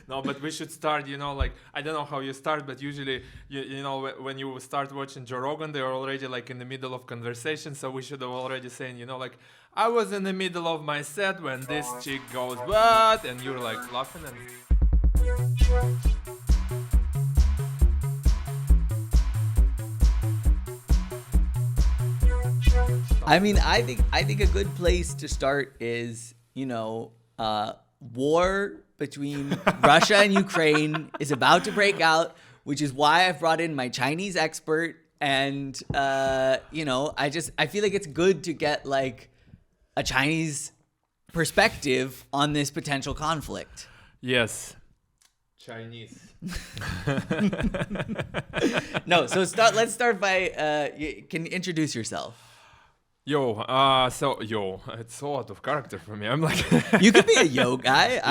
No, but we should start, like, I don't know how you start, but usually, when you start watching Joe Rogan, they're already, like, in the middle of conversation, so we should have already saying, like, I was in the middle of my set when this chick goes, what? And you're, like, laughing and... I mean, I think a good place to start is, war between Russia and Ukraine is about to break out, which is why I've brought in my Chinese expert. And, I feel like it's good to get like a Chinese perspective on this potential conflict. Yes. Chinese. No, so let's start by, you can introduce yourself. Yo, it's so out of character for me. I'm like... You could be a yo guy.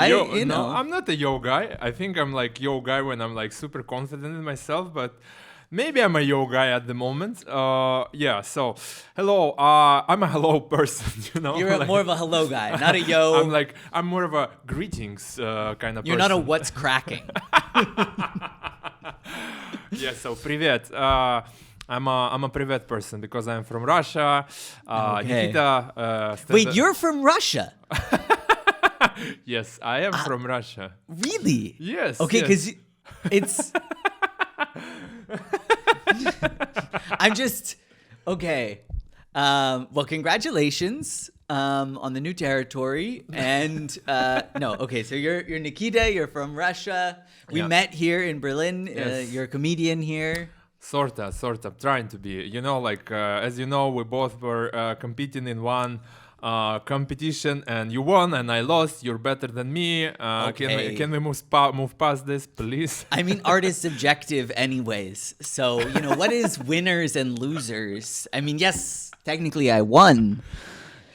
No, I'm not a yo guy. I think I'm like yo guy when I'm like super confident in myself, but maybe I'm a yo guy at the moment. So, hello, I'm a hello person, You're like, more of a hello guy, not a yo. I'm more of a greetings kind of person. You're not a what's cracking. Yeah, so привет. I'm a privet person because I'm from Russia. Okay. Nikita. Wait, you're from Russia? Yes, I am from Russia. Really? Yes. Okay, because yes. it's. I'm just okay. Well, congratulations on the new territory. And okay. So you're Nikita. You're from Russia. We met here in Berlin. Yes. You're a comedian here. Sort of, trying to be. As you know, we both were competing in one competition, and you won, and I lost. You're better than me. Okay. Can we move past this, please? I mean, art is subjective anyways. So, what is winners and losers? I mean, yes, technically I won.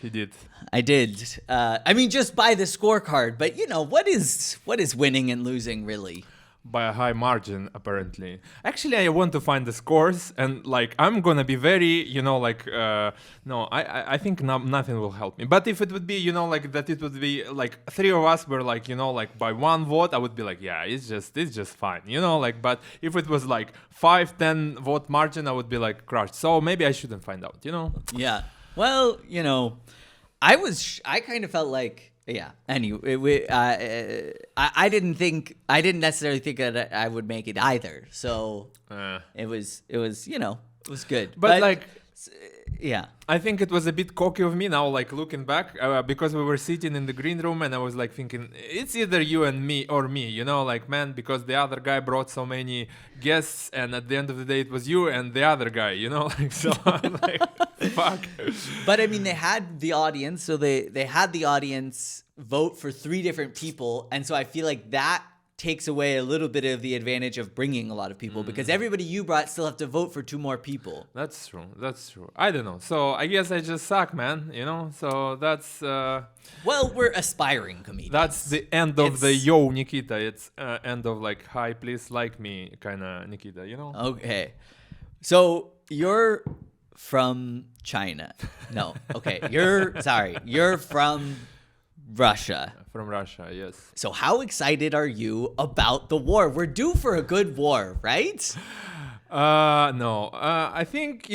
He did. I did. Just by the scorecard. But, what is winning and losing really? By a high margin, apparently. Actually, I want to find the scores, and like I'm gonna be very, I think nothing will help me. But if it would be, that it would be like three of us were like, by one vote, I would be like, yeah, it's just fine, But if it was like 5-10 vote margin, I would be like crushed. So maybe I shouldn't find out, Yeah. Well, I kind of felt like. Yeah. Anyway, I didn't necessarily think that I would make it either. So it was good. But like, yeah. I think it was a bit cocky of me now, like looking back, because we were sitting in the green room and I was like thinking, it's either you and me or me, man, because the other guy brought so many guests and at the end of the day it was you and the other guy, so I'm like, fuck. But I mean, they had the audience, so they had the audience vote for 3 different people. And so I feel like that takes away a little bit of the advantage of bringing a lot of people because everybody you brought still have to vote for 2 more people. That's true. I don't know. So I guess I just suck, man, so that's... Well, we're aspiring comedians. That's the end of the yo, Nikita. It's end of like, hi, please like me kind of Nikita, Okay. So you're from China. No. Okay. You're from Russia. From Russia, yes. So how excited are you about the war? We're due for a good war, right? No. I think,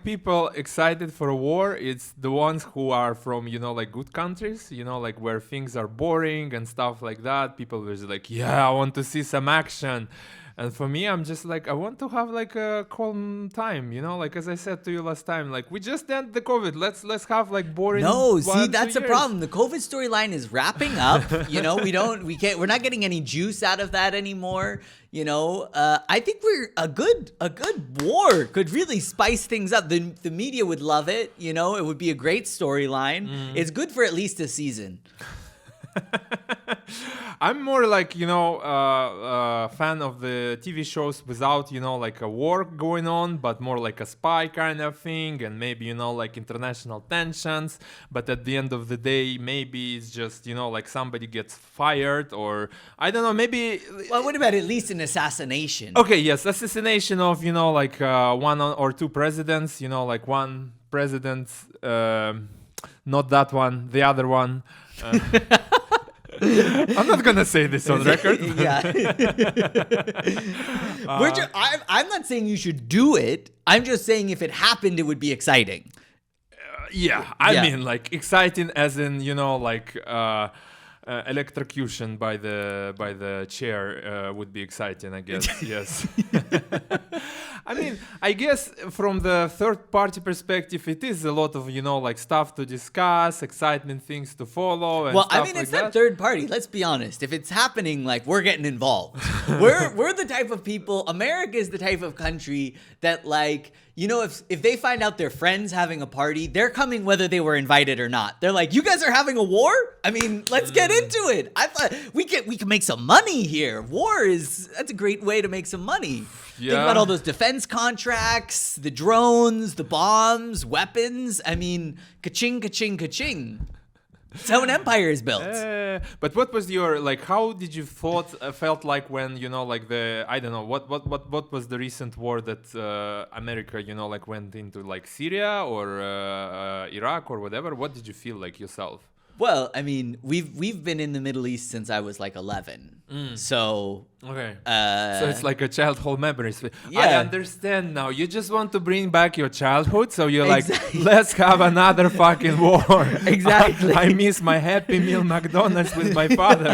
people excited for a war, it's the ones who are from, good countries, where things are boring and stuff like that. People were just like, yeah, I want to see some action. And for me, I'm just like, I want to have like a calm time, as I said to you last time, like we just end the COVID. Let's have like boring. No, see, that's the problem. The COVID storyline is wrapping up. We're not getting any juice out of that anymore. I think a good war could really spice things up. The media would love it. It would be a great storyline. It's good for at least a season. I'm more like, fan of the TV shows without, like a war going on, but more like a spy kind of thing and maybe, like international tensions. But at the end of the day, maybe it's just, like somebody gets fired or I don't know, maybe. Well, what about at least an assassination? Okay, yes, assassination of, like 1 or 2 presidents, like one president, not that one, the other one. I'm not gonna say this on record. Yeah. I'm not saying you should do it. I'm just saying if it happened, it would be exciting. I mean, like exciting as in, like electrocution by the chair would be exciting, I guess. Yes. I mean, I guess from the third party perspective, it is a lot of, like stuff to discuss, excitement, things to follow. And Well, stuff I mean, like it's that. not third party. Let's be honest. If it's happening, like, we're getting involved. We're the type of people. America is the type of country that, like, if they find out their friends having a party, they're coming whether they were invited or not. They're like, you guys are having a war? I mean, let's get into it. I thought we can make some money here. That's a great way to make some money. Yeah. Think about all those defense contracts, the drones, the bombs, weapons. I mean, ka-ching, ka-ching, ka-ching. That's how an empire is built. But what was your, like, how did you felt like when, like I don't know, what was the recent war that America, like went into, like Syria or Iraq or whatever? What did you feel like yourself? Well, I mean, we've been in the Middle East since I was like 11. So okay, so it's like a childhood memories. Yeah. I understand now. You just want to bring back your childhood, so you're Exactly. like, let's have another fucking war. Exactly. I miss my Happy Meal McDonald's with my father.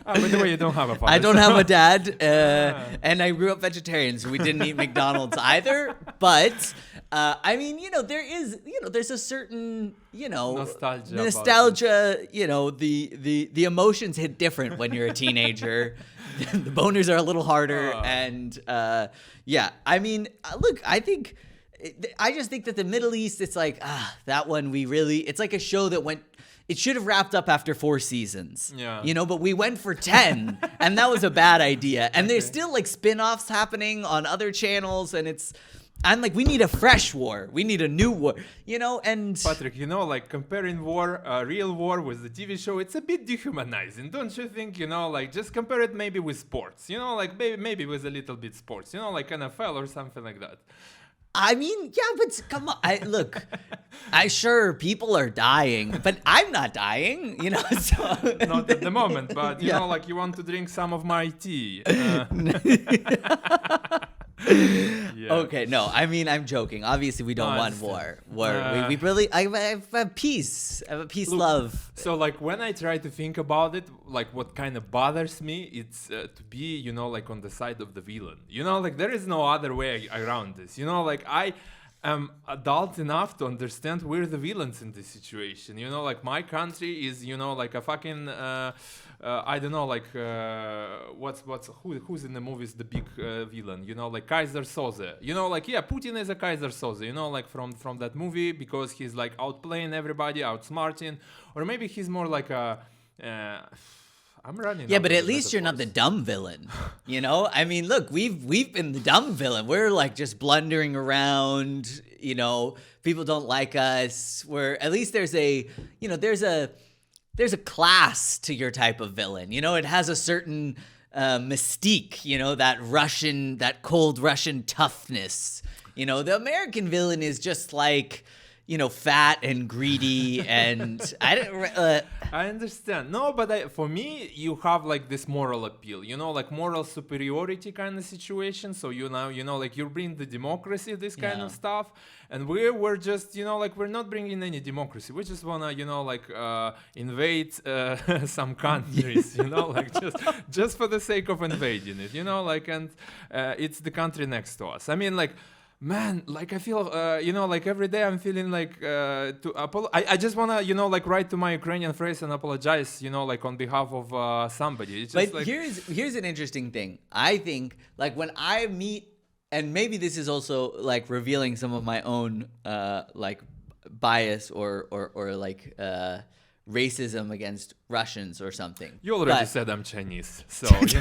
By the way, you don't have a father. I don't have a dad, and I grew up vegetarian, so we didn't eat McDonald's either. But I mean, there's a certain, Nostalgia. the emotions hit different when you're a teenager. The boners are a little harder, and I mean, look, I just think that the Middle East, it's like that one it's like a show that it should have wrapped up after 4 seasons. Yeah. But we went for 10, and that was a bad idea. And there's still like spin-offs happening on other channels, and I'm like, we need a fresh war. We need a new war, and... Patrick, like comparing real war with the TV show, it's a bit dehumanizing, don't you think? Like just compare it maybe with sports, like maybe with a little bit sports, like NFL or something like that. I mean, yeah, but come on. Look, sure, people are dying, but I'm not dying, so... Not at the moment, but, Yeah. like you want to drink some of my tea. Yeah. Okay, no, I mean, I'm joking. Obviously, we don't No, I want war. We really, I have peace. I have a peace, love. So, like, when I try to think about it, like, what kind of bothers me, it's to be, like, on the side of the villain. Like, there is no other way around this. Like, I am adult enough to understand we're the villains in this situation. Like, my country is, like a fucking... I don't know, like who's in the movies the big villain? Like Kaiser Soze. Like Putin is a Kaiser Soze. Like from that movie, because he's like outplaying everybody, outsmarting, or maybe he's more like a. I'm running. Yeah, out but of at least you're not the metaphors. dumb villain. I mean, look, we've been the dumb villain. We're like just blundering around. People don't like us. At least there's a class to your type of villain. It has a certain mystique, that cold Russian toughness. The American villain is just like, fat and greedy, and I understand. No, but for me, you have like this moral appeal, like moral superiority kind of situation. So like you bring the democracy, this kind Yeah. of stuff, and we're just, like we're not bringing any democracy. We just wanna, like invade some countries, like just for the sake of invading it, like, and it's the country next to us. I mean, like. Man, like I feel, like every day I'm feeling like I just wanna, like write to my Ukrainian friends and apologize, like on behalf of somebody. It's just But like, here's an interesting thing. I think like when I meet, and maybe this is also like revealing some of my own like bias or like racism against Russians or something. you already But- said I'm Chinese, so like,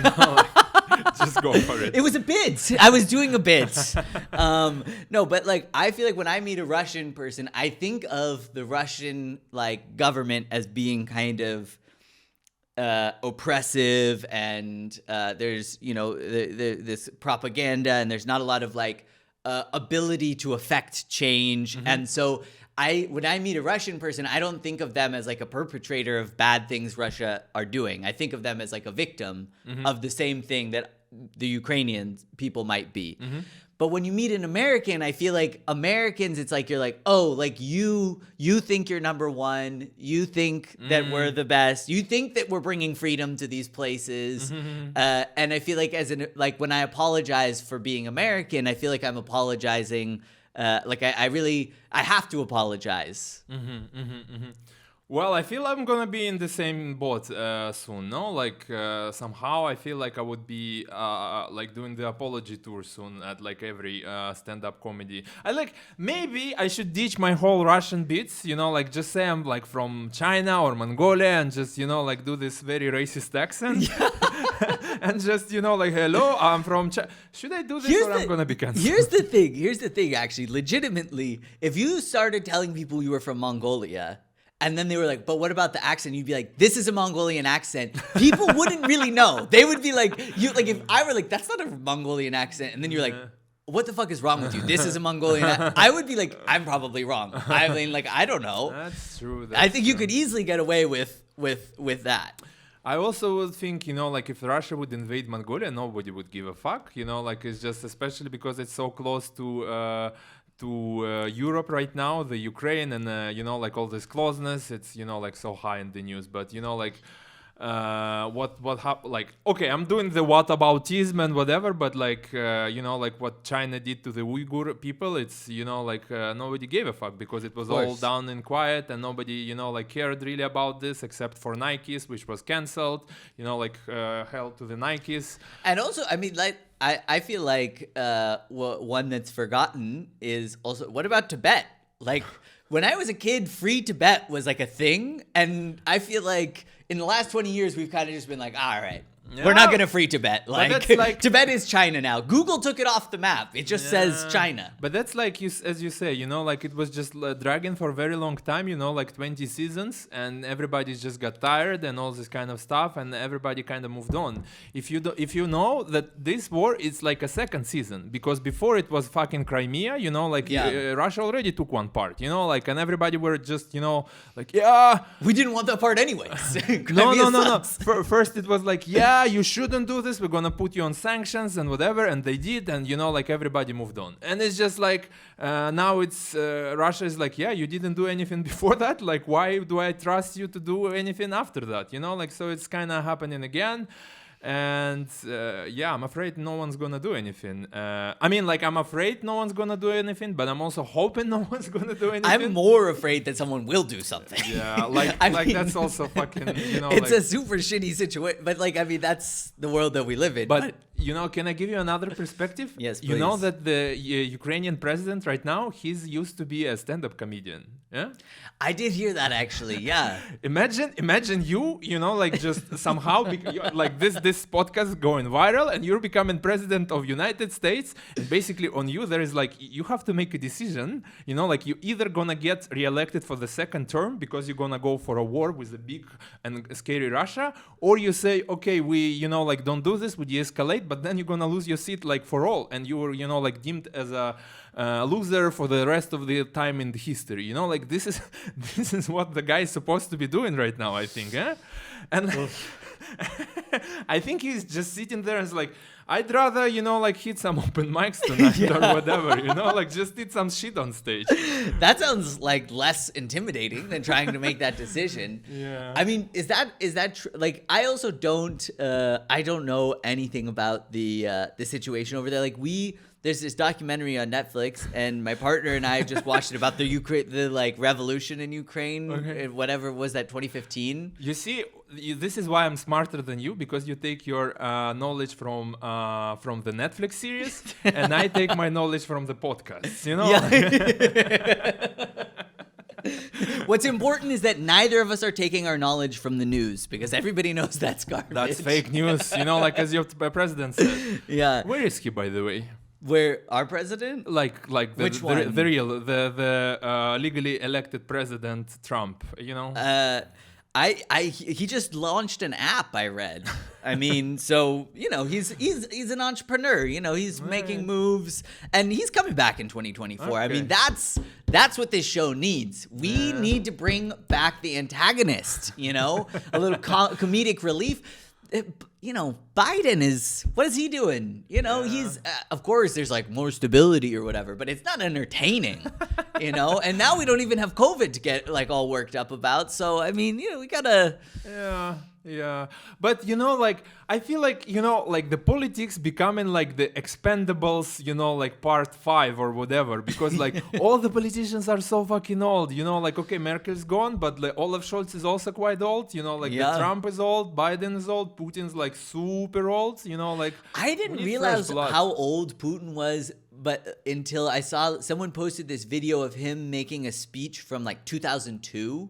just go for it. It was a bit. I was doing a bit. No, but like I feel like when I meet a Russian person, I think of the Russian like government as being kind of oppressive, and there's this propaganda, and there's not a lot of like ability to affect change. And so when I meet a Russian person, I don't think of them as like a perpetrator of bad things Russia are doing. I think of them as like a victim of the same thing that the Ukrainian people might be. But when you meet an American, I feel like Americans, it's like you're like, oh, like you think you're number one. You think that we're the best. You think that we're bringing freedom to these places. And I feel like like when I apologize for being American, I feel like I'm apologizing. Like I have to apologize. Well, I feel I'm gonna be in the same boat soon, no? Like somehow I feel like I would be like doing the apology tour soon at like every stand-up comedy. Maybe I should ditch my whole Russian bits, like just say I'm like from China or Mongolia and just like do this very racist accent. And just like, hello, I'm from China. Should I do this or I'm gonna be canceled? Here's the thing actually, legitimately, if you started telling people you were from Mongolia, and then they were like, but what about the accent? You'd be like, this is a Mongolian accent. People wouldn't really know. They would be like, if I were like, that's not a Mongolian accent. And then you're like, what the fuck is wrong with you? This is a Mongolian accent. I would be like, I'm probably wrong. I mean, like, I don't know. That's true. I think you could easily get away with that. I also would think, like if Russia would invade Mongolia, nobody would give a fuck. Like it's just, especially because it's so close to Europe right now, the Ukraine, and like all this closeness, it's like so high in the news. But like what happened? Like, okay, I'm doing the whataboutism and whatever, but like like what China did to the Uyghur people, it's like nobody gave a fuck because it was all down and quiet, and nobody like cared really about this except for Nikes, which was cancelled. Like held to the Nikes. And also, I mean, like. I feel like one that's forgotten is also, what about Tibet? Like, when I was a kid, free Tibet was like a thing. And I feel like in the last 20 years, we've kind of just been like, all right, we're not going to free Tibet. Like, Tibet is China now. Google took it off the map. It just says China. But that's like, as you say, like it was just dragging for a very long time, like 20 seasons, and everybody just got tired and all this kind of stuff, and everybody kind of moved on. If you know that this war is like a second season, because before it was fucking Crimea, Russia already took one part, like, and everybody were just, like, we didn't want that part anyways. No. First it was like, you shouldn't do this, we're gonna put you on sanctions and whatever, and they did, and like everybody moved on. And it's just like now it's Russia is like, you didn't do anything before that, like why do I trust you to do anything after that, like, so it's kind of happening again. And I'm afraid no one's gonna do anything. I mean, like, I'm afraid no one's gonna do anything, but I'm also hoping no one's gonna do anything. I'm more afraid that someone will do something. Yeah, like, I mean, that's also fucking, it's a super shitty situation. But like, I mean, that's the world that we live in. But can I give you another perspective? Yes, please. You know that the Ukrainian president right now, he's used to be a stand-up comedian. Yeah, I did hear that actually. Yeah. Imagine you, like just somehow like this podcast going viral, and you're becoming president of United States, and basically on you there is like, you have to make a decision. Like you either gonna get reelected for the second term because you're gonna go for a war with a big and scary Russia, or you say, okay, we like don't do this, we de-escalate, but then you're gonna lose your seat like for all, and you're like deemed as a loser for the rest of the time in the history. Like this is what the guy is supposed to be doing right now, I think. And I think he's just sitting there and is like, I'd rather like hit some open mics tonight or whatever, like just eat some shit on stage. That sounds like less intimidating than trying to make that decision. Yeah. I mean, is that like, I also don't know anything about the situation over there. Like there's this documentary on Netflix, and my partner and I just watched it about the like revolution in Ukraine. Okay. Whatever was that, 2015? You see, this is why I'm smarter than you, because you take your knowledge from the Netflix series, and I take my knowledge from the podcast. What's important is that neither of us are taking our knowledge from the news, because everybody knows that's garbage. That's fake news, like as your president said. Yeah. Where is he, by the way? Where our president? Like Which one? The real, the legally elected president Trump, He just launched an app, I read. I mean, so, he's an entrepreneur, he's making moves, and he's coming back in 2024. Okay. I mean, that's what this show needs. We need to bring back the antagonist, a little comedic relief. Biden what is he doing? He's, of course, there's like more stability or whatever, but it's not entertaining, and now we don't even have COVID to get like all worked up about. So, I mean, we gotta. Yeah. But, I feel like, the politics becoming like the Expendables, like part 5 or whatever, because like all the politicians are so fucking old, okay, Merkel's gone, but like Olaf Scholz is also quite old, the Trump is old, Biden is old, Putin's like super old, I didn't realize how old Putin was, but until I saw someone posted this video of him making a speech from like 2002,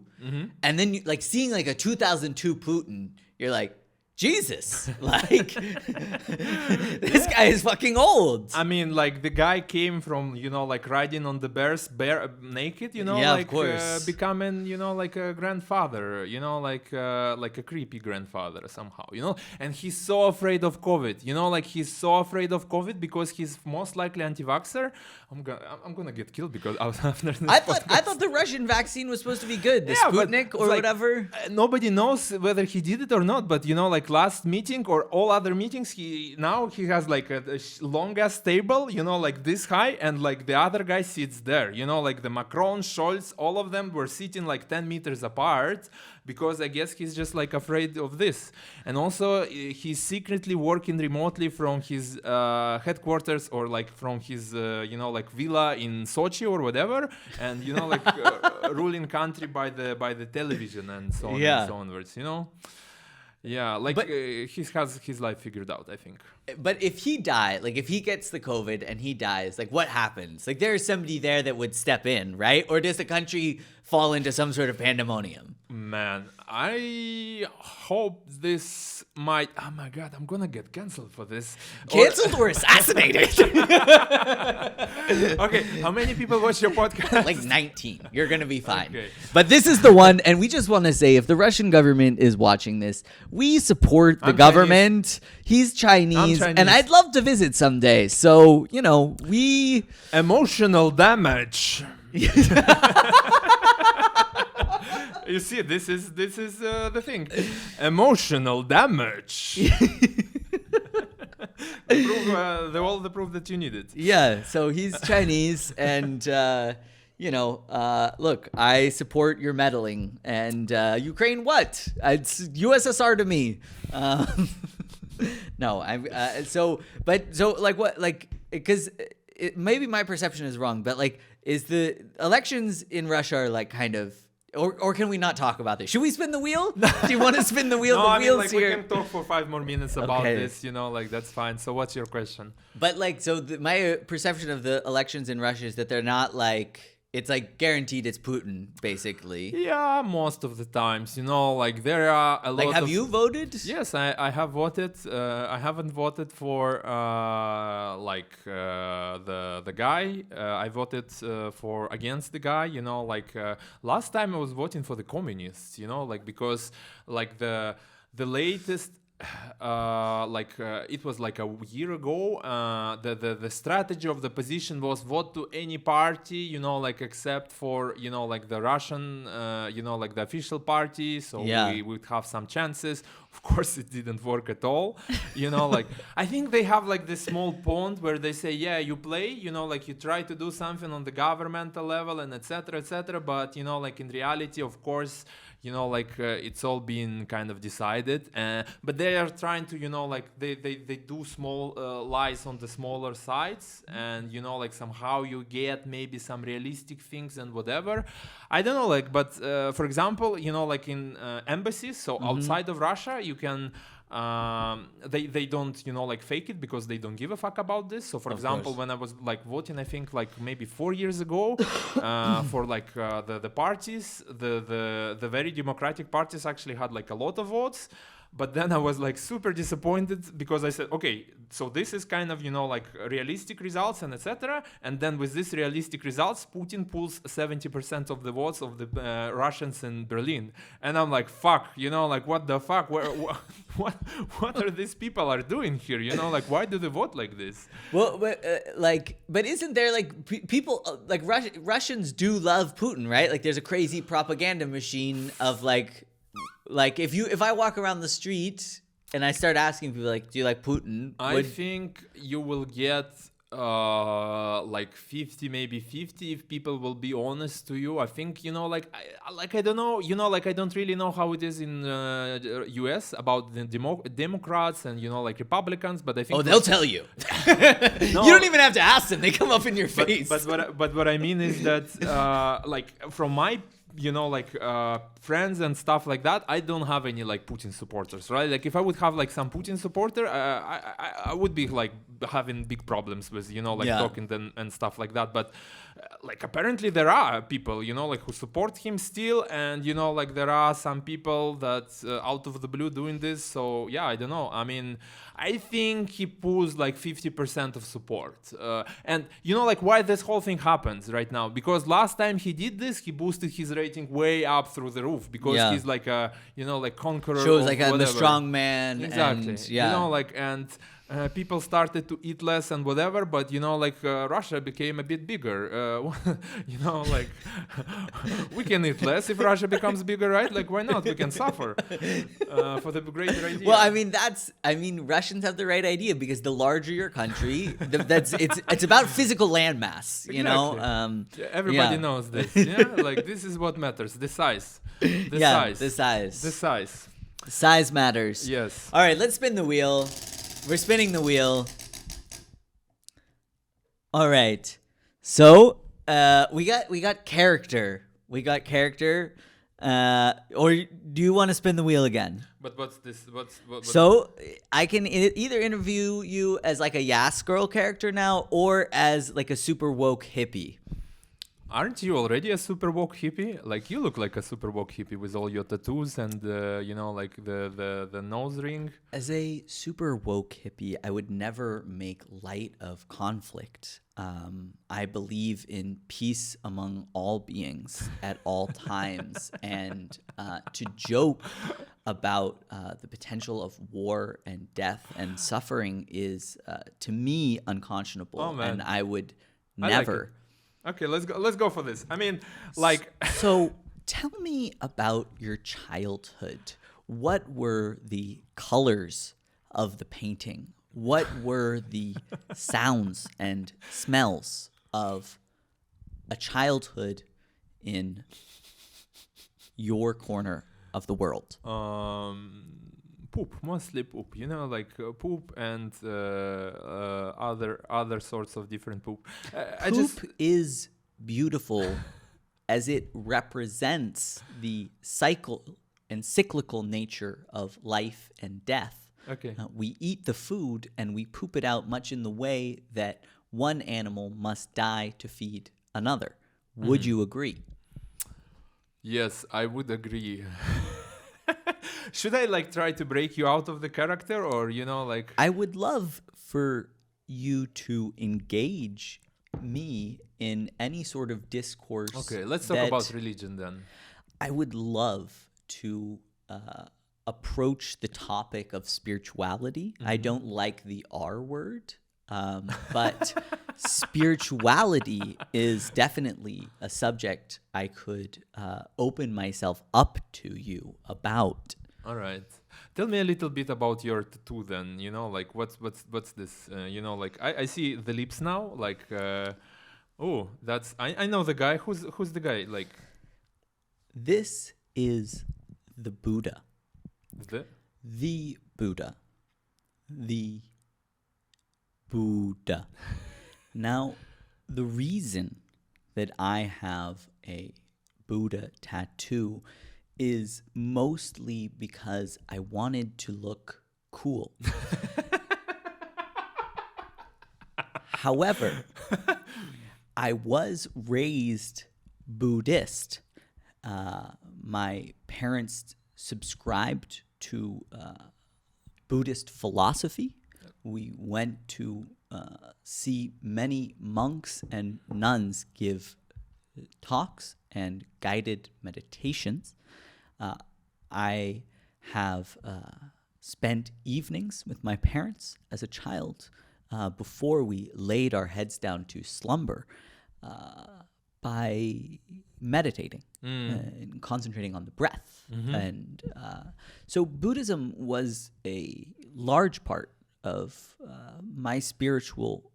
and then like seeing like a 2002 Putin, you're like, Jesus, like this guy is fucking old. I mean, like the guy came from, like riding on the bears naked, of course. Becoming, like a grandfather, like a creepy grandfather somehow, and he's so afraid of COVID, like he's so afraid of COVID because he's most likely anti-vaxxer. I'm gonna get killed because after this I thought the Russian vaccine was supposed to be good, the Sputnik or whatever. Nobody knows whether he did it or not, but like last meeting or all other meetings, he has like a long ass table, like this high, and like the other guy sits there, like the Macron, Scholz, all of them were sitting like 10 meters apart, because I guess he's just like afraid of this. And also he's secretly working remotely from his headquarters or like from his like villa in Sochi or whatever, and like ruling country by the television and so on and so onwards, Yeah, like he has his life figured out, I think. But if he died, like if he gets the COVID and he dies, like what happens? Like there's somebody there that would step in, right? Or does the country fall into some sort of pandemonium? Man, I hope this might... Oh my God, I'm gonna get cancelled for this. Cancelled or assassinated? Okay, how many people watch your podcast? Like 19. You're gonna be fine. Okay. But this is the one, and we just want to say, if the Russian government is watching this, we support the government. Chinese. He's Chinese, and I'd love to visit someday. So, we... Emotional damage. You see, this is the thing. Emotional damage. All the proof that you needed. Yeah, so he's Chinese, and look, I support your meddling, and Ukraine, what? It's USSR to me. No, I'm because maybe my perception is wrong, but like, is the elections in Russia are like kind of. Or can we not talk about this? Should we spin the wheel? Do you want to spin the wheel? No, the I wheel's mean, like, here. we can talk for 5 more minutes about this, like that's fine. So what's your question? But like, so my perception of the elections in Russia is that they're not like, it's like guaranteed it's Putin, basically. Yeah, most of the times, like there are a lot like, of... have you voted? Yes, I have voted. I haven't voted for the guy. I voted for against the guy. Last time I was voting for the communists. Because like the latest. It was like a year ago. The strategy of the position was vote to any party, except for the Russian, the official party. So we would have some chances. Of course, it didn't work at all. I think they have like this small pond where they say, yeah, you play, you try to do something on the governmental level and etc. But in reality, of course. It's all been kind of decided, but they are trying to, they do small lies on the smaller sides, and somehow you get maybe some realistic things and whatever. I don't know, but for example, in embassies, so outside of Russia, you can. They don't fake it because they don't give a fuck about this. So for example, when I was voting, I think maybe 4 years ago for the parties, the very democratic parties actually had a lot of votes. But then I was like super disappointed because I said, okay, so this is kind of, like realistic results and etc. And then with this realistic results, Putin pulls 70% of the votes of the Russians in Berlin. And I'm like, fuck, like what the fuck? What are these people are doing here? Like why do they vote like this? Well, but isn't there like people like Russians do love Putin, right? Like there's a crazy propaganda machine of like if I walk around the street and I start asking people like, do you like Putin? I think you will get like 50, maybe 50 if people will be honest to you. I think, I don't know, like I don't really know how it is in US about the Democrats and, like Republicans, but I think... Oh, they'll tell you. No, you don't even have to ask them. They come up in your face. But what I mean is that, like from my friends and stuff like that, I don't have any like Putin supporters, right? Like if I would have like some Putin supporter, I would be like having big problems with talking and stuff like that. But like apparently there are people like who support him still, and like there are some people that out of the blue doing this. So yeah, I don't know. I mean, I think he pulls like 50% of support, and like why this whole thing happens right now, because last time he did this, he boosted his rating way up through the roof because he's like a like conqueror, shows like I'm the strong man, exactly, and and people started to eat less and whatever, but Russia became a bit bigger. Like we can eat less if Russia becomes bigger, right? Like why not? We can suffer for the greater idea. Well, I mean, Russians have the right idea because the larger your country, it's about physical landmass. Exactly. Everybody knows this. Yeah, like this is what matters: the size. The size. Size matters. Yes. All right, let's spin the wheel. We're spinning the wheel. All right. So we got character. Or do you want to spin the wheel again? But what's this? What? So I can either interview you as like a Yas Girl character now, or as like a super woke hippie. Aren't you already a super woke hippie? Like you look like a super woke hippie with all your tattoos and like the nose ring. As a super woke hippie, I would never make light of conflict. I believe in peace among all beings at all times, and to joke about the potential of war and death and suffering is to me unconscionable. Oh, man. And I would I never. like it. Okay, let's go for this. I mean, like So tell me about your childhood. What were the colors of the painting? What were the sounds and smells of a childhood in your corner of the world? Poop, mostly poop. Like poop and other sorts of different poop. Poop is beautiful as it represents the cycle and cyclical nature of life and death. Okay. We eat the food and we poop it out much in the way that one animal must die to feed another. Would you agree? Yes, I would agree. Should I like try to break you out of the character, or like I would love for you to engage me in any sort of discourse. Okay, let's talk about religion then. I would love to approach the topic of spirituality. I don't like the R word, but spirituality is definitely a subject I could open myself up to you about. All right. Tell me a little bit about your tattoo then, like what's this, like I see the lips now, like, oh, that's, I know the guy, who's the guy, like? This is the Buddha. The Buddha. The Buddha. Now, the reason that I have a Buddha tattoo is mostly because I wanted to look cool. However, I was raised Buddhist. My parents subscribed to Buddhist philosophy. We went to see many monks and nuns give talks and guided meditations. I have spent evenings with my parents as a child before we laid our heads down to slumber by meditating and concentrating on the breath. And so Buddhism was a large part of my spiritual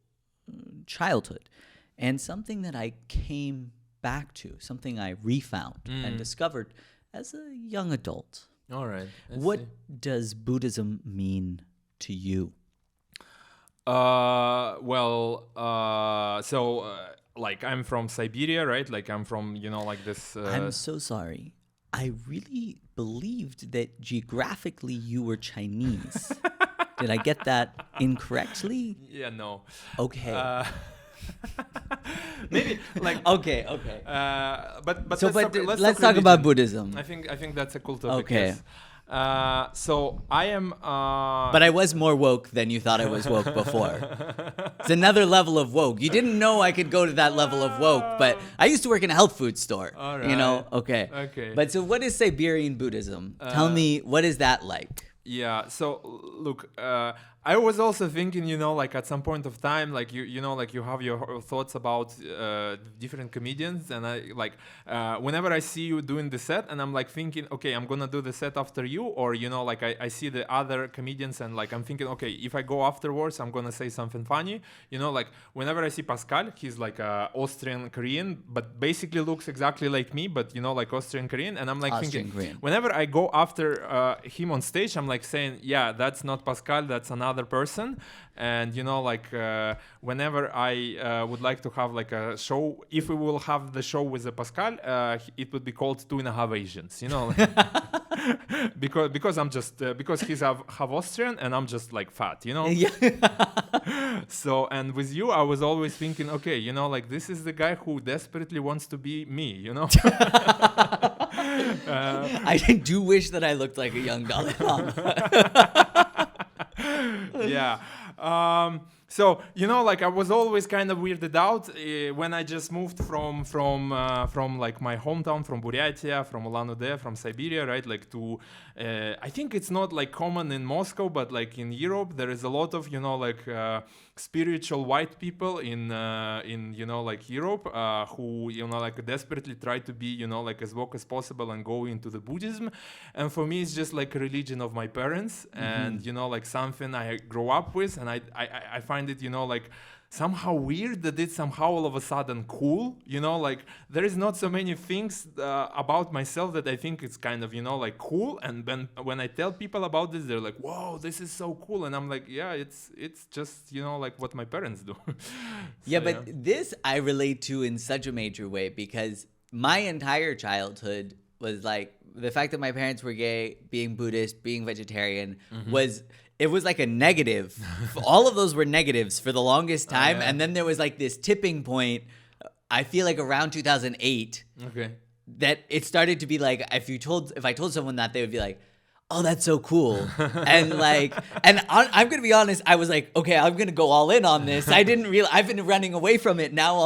childhood, and something that I came back to, something I refound and discovered as a young adult. All right. What does Buddhism mean to you? Like I'm from Siberia, right? Like I'm from, like this. I'm so sorry. I really believed that geographically you were Chinese. Did I get that incorrectly? Yeah, no. Okay. Maybe like Okay. but Let's talk about Buddhism. I think that's a cool topic. Okay. Yes. So I am. But I was more woke than you thought I was woke before. It's another level of woke. You didn't know I could go to that level of woke, but I used to work in a health food store. All right. Okay. Okay. But so what is Siberian Buddhism? Tell me, what is that like? Yeah. So look, I was also thinking, like at some point of time, like like you have your thoughts about different comedians, and I like whenever I see you doing the set, and I'm like thinking, okay, I'm gonna do the set after you, or like I see the other comedians, and like I'm thinking, okay, if I go afterwards, I'm gonna say something funny, like whenever I see Pascal, he's like Austrian Korean, but basically looks exactly like me, but like Austrian Korean, and I'm like thinking, whenever I go after him on stage, I'm like saying, yeah, that's not Pascal, that's another person. And whenever I would like to have like a show, if we will have the show with Pascal, it would be called 2.5 Asians, because I'm just because he's half Austrian and I'm just like fat, Yeah. So, and with you I was always thinking, okay, like this is the guy who desperately wants to be me, I do wish that I looked like a young Dalai Lama. Yeah. So like I was always kind of weirded out when I just moved from like my hometown, from Buryatia, from Ulan-Ude, from Siberia, right? Like to I think it's not like common in Moscow, but like in Europe there is a lot of like spiritual white people in like Europe who like desperately try to be like as woke as possible and go into the Buddhism. And for me it's just like a religion of my parents, and like something I grew up with, and I find it like somehow weird that it's somehow all of a sudden cool, like there is not so many things about myself that I think it's kind of like cool, and then when I tell people about this, they're like, whoa, this is so cool, and I'm like, yeah, it's just like what my parents do. Yeah, but this I relate to in such a major way, because my entire childhood was like the fact that my parents were gay, being Buddhist, being vegetarian was like a negative. All of those were negatives for the longest time. And then there was like this tipping point, I feel like around 2008, that it started to be like, if I told someone that, they would be like, oh, that's so cool. And I'm going to be honest, I was like, okay, I'm going to go all in on this. I didn't realize, I've been running away from it. Now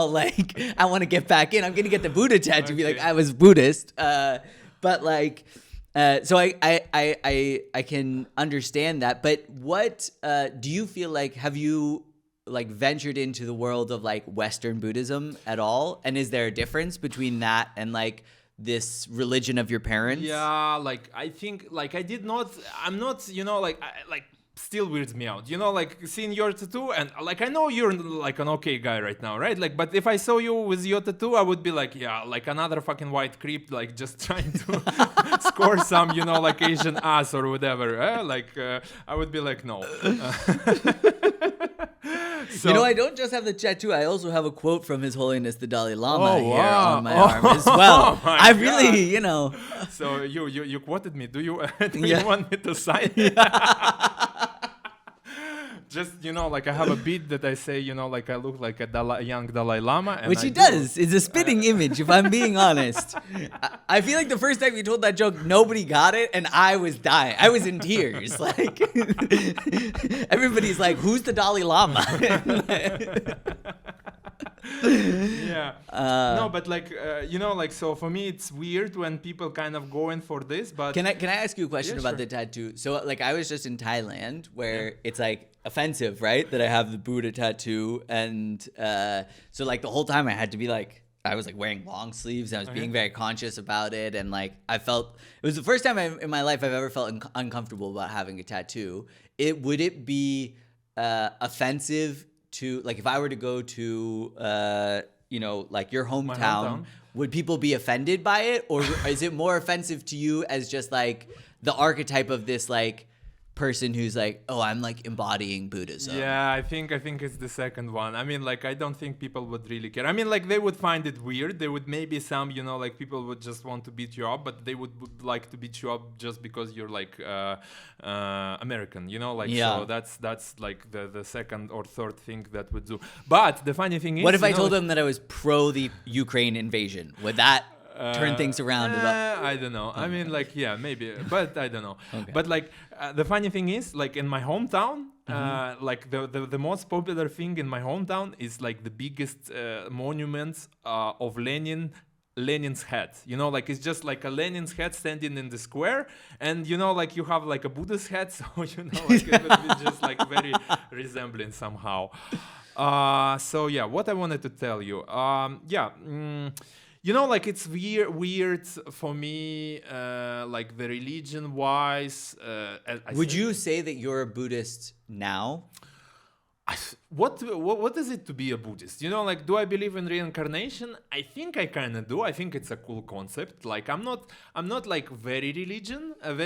I want to get back in. I'm going to get the Buddha tattoo, be like, I was Buddhist. But like, so I can understand that. But what do you feel like? Have you like ventured into the world of like Western Buddhism at all? And is there a difference between that and like this religion of your parents? Yeah, like I think like I'm not still weirds me out, like seeing your tattoo, and like I know you're like an okay guy right now, right? Like, but if I saw you with your tattoo, I would be like, yeah, like another fucking white creep, like just trying to score some, like Asian ass or whatever. I would be like, no. So, I don't just have the tattoo. I also have a quote from His Holiness the Dalai Lama here on my arm as well. I really, So you quoted me. Do you want me to sign? Just, like I have a beat that I say, like I look like a young Dalai Lama. And Which he does. It's a spitting image, if I'm being honest. I feel like the first time you told that joke, nobody got it, and I was dying. I was in tears. Like, everybody's like, who's the Dalai Lama? Yeah. No, but so for me, it's weird when people kind of go in for this, but... Can I ask you a question about sure. the tattoo? So, like, I was just in Thailand where it's, like, offensive, right? That I have the Buddha tattoo. And so, like, the whole time I had to be, like, I was, like, wearing long sleeves. And I was being very conscious about it. And, like, I felt... It was the first time in my life I've ever felt uncomfortable about having a tattoo. Would it be offensive to... Like, if I were to go to, like, your hometown, would people be offended by it? Or is it more offensive to you as just, like, the archetype of this, like... person who's like, oh, I'm like embodying Buddhism? Yeah, I think it's the second one. I mean, like, I don't think people would really care. I mean, like, they would find it weird. There would maybe some, like, people would just want to beat you up, but they would like to beat you up just because you're like American, like. Yeah. So that's like the second or third thing that would do. But the funny thing is, what if I told them that I was pro the Ukraine invasion? Would that turn things around? I don't know. I mean, like, yeah, maybe, but I don't know. Okay. But like, the funny thing is, like, in my hometown, like the most popular thing in my hometown is like the biggest monuments of Lenin's head. Like, it's just like a Lenin's head standing in the square, and like you have like a Buddha's head, so like it would be just like very resembling somehow. So yeah, what I wanted to tell you, like, it's weird for me, like, the religion-wise. Would you say that you're a Buddhist now? What is it to be a Buddhist? Like, do I believe in reincarnation? I think I kind of do. I think it's a cool concept. Like, I'm not like very religion. I'm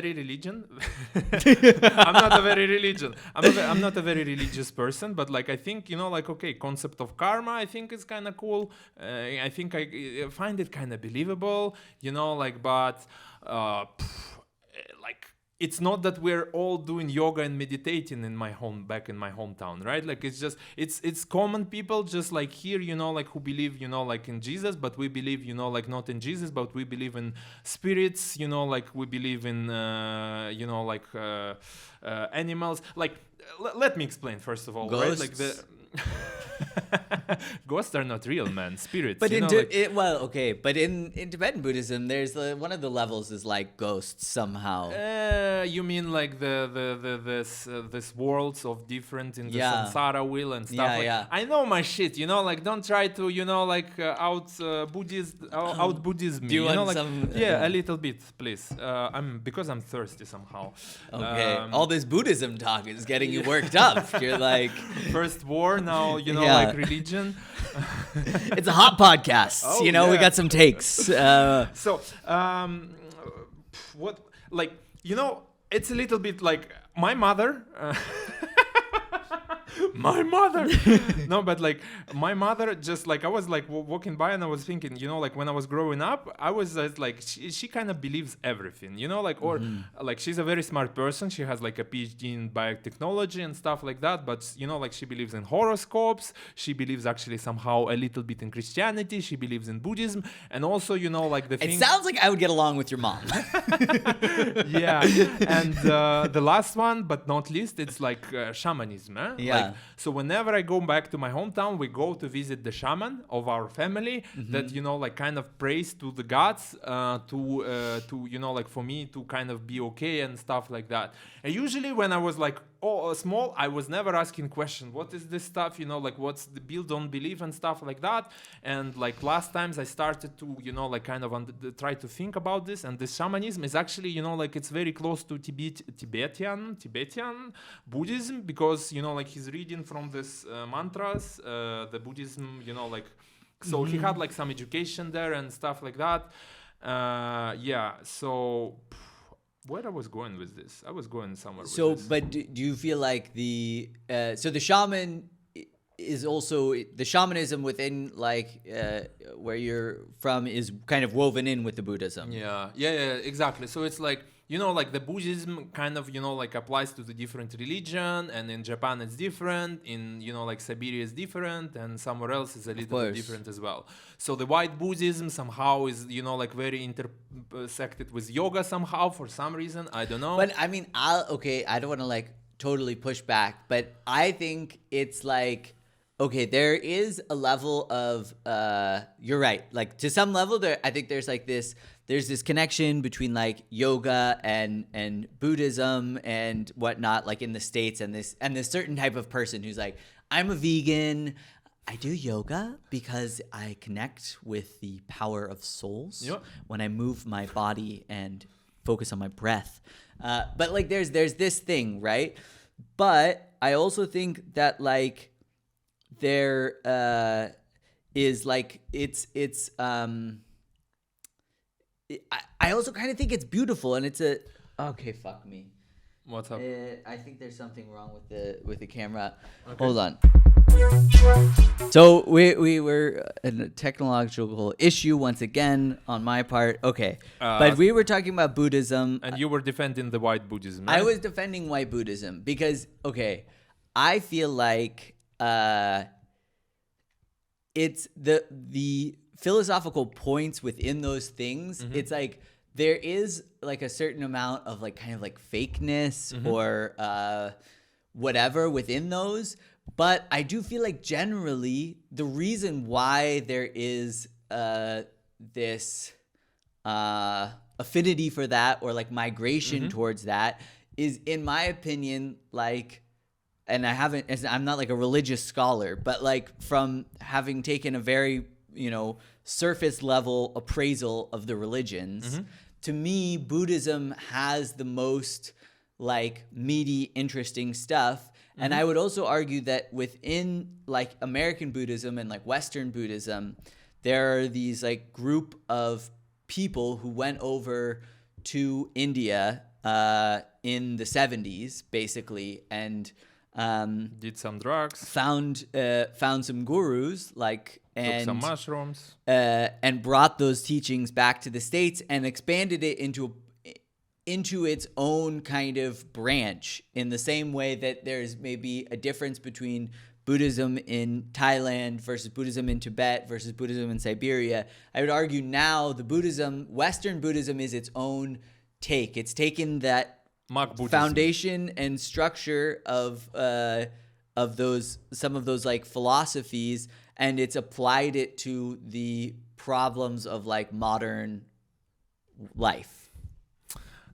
not a very religion. I'm not a very religious person. But like, I think like, okay, concept of karma, I think is kind of cool. I think I find it kind of believable. Like, but like. It's not that we're all doing yoga and meditating back in my hometown, right? Like, it's just, it's common people just like here, like, who believe, like, in Jesus, but we believe, like, not in Jesus, but we believe in spirits, like, we believe in, like, animals. Like, let me explain, first of all, Ghosts. Right? Like, ghosts are not real, man. Spirits. But but in Tibetan Buddhism, there's one of the levels is like ghosts somehow. You mean like this worlds of different in the samsara wheel and stuff? I know my shit. Like, don't try to like out Buddhism. Do you want like, some? A little bit, please. Because I'm thirsty somehow. Okay. All this Buddhism talk is getting you worked up. You're like, first war, now like religion. It's a hot podcast. We got some takes. So what, like, it's a little bit like my mother. My mother. No, but like, my mother, just like, I was like walking by and I was thinking, like, when I was growing up, I was like, she kind of believes everything, like, or like, she's a very smart person. She has like a PhD in biotechnology and stuff like that. But like, she believes in horoscopes. She believes actually somehow a little bit in Christianity. She believes in Buddhism, and also like the thing. It sounds like I would get along with your mom. Yeah, and the last one, but not least, it's like shamanism. Yeah. Like, so whenever I go back to my hometown, we go to visit the shaman of our family that like, kind of prays to the gods to like, for me to kind of be okay and stuff like that. And usually when I was like small, I was never asking questions. What is this stuff? Like, what's the build on belief and stuff like that. And like, last times I started to like, kind of try to think about this. And this shamanism is actually like, it's very close to Tibetan Buddhism, because like, he's reading from this mantras, the Buddhism, like, so he had like some education there and stuff like that. So where I was going with this, I was going somewhere with this. But do you feel like the shaman is also, the shamanism within like where you're from is kind of woven in with the Buddhism? Yeah, exactly. So it's like, like the Buddhism kind of, like applies to the different religion, and in Japan it's different, in, like Siberia is different, and somewhere else is a little bit different as well. So the white Buddhism somehow is, like very intersected with yoga somehow for some reason. I don't know. But I mean, I don't want to like totally push back, but I think it's like, okay, there is a level of, you're right. Like to some level there, I think there's this connection between like yoga and Buddhism and whatnot, like in the States, and this certain type of person who's like, I'm a vegan. I do yoga because I connect with the power of souls when I move my body and focus on my breath. But like there's this thing, right? But I also think that like there is like I also kind of think it's beautiful, and it's okay, fuck me. What's up? I think there's something wrong with the camera. Okay. Hold on. So we were in a technological issue once again on my part. Okay, but we were talking about Buddhism, and you were defending the white Buddhism. Right? I was defending white Buddhism because I feel like it's the philosophical points within those things. Mm-hmm. It's like there is like a certain amount of like kind of like fakeness or whatever within those. But I do feel like generally the reason why there is this affinity for that or like migration towards that is, in my opinion, like, and I'm not like a religious scholar, but like from having taken a very, surface level appraisal of the religions, to me, Buddhism has the most like meaty, interesting stuff. And I would also argue that within like American Buddhism and like Western Buddhism, there are these like group of people who went over to India in the 70s, basically, and did some drugs, found some gurus, like, and took some mushrooms, and brought those teachings back to the States and expanded it into its own kind of branch, in the same way that there's maybe a difference between Buddhism in Thailand versus Buddhism in Tibet versus Buddhism in Siberia. I would argue now Western Buddhism is its own take. It's taken that foundation and structure of some of those like philosophies, and it's applied it to the problems of like modern life.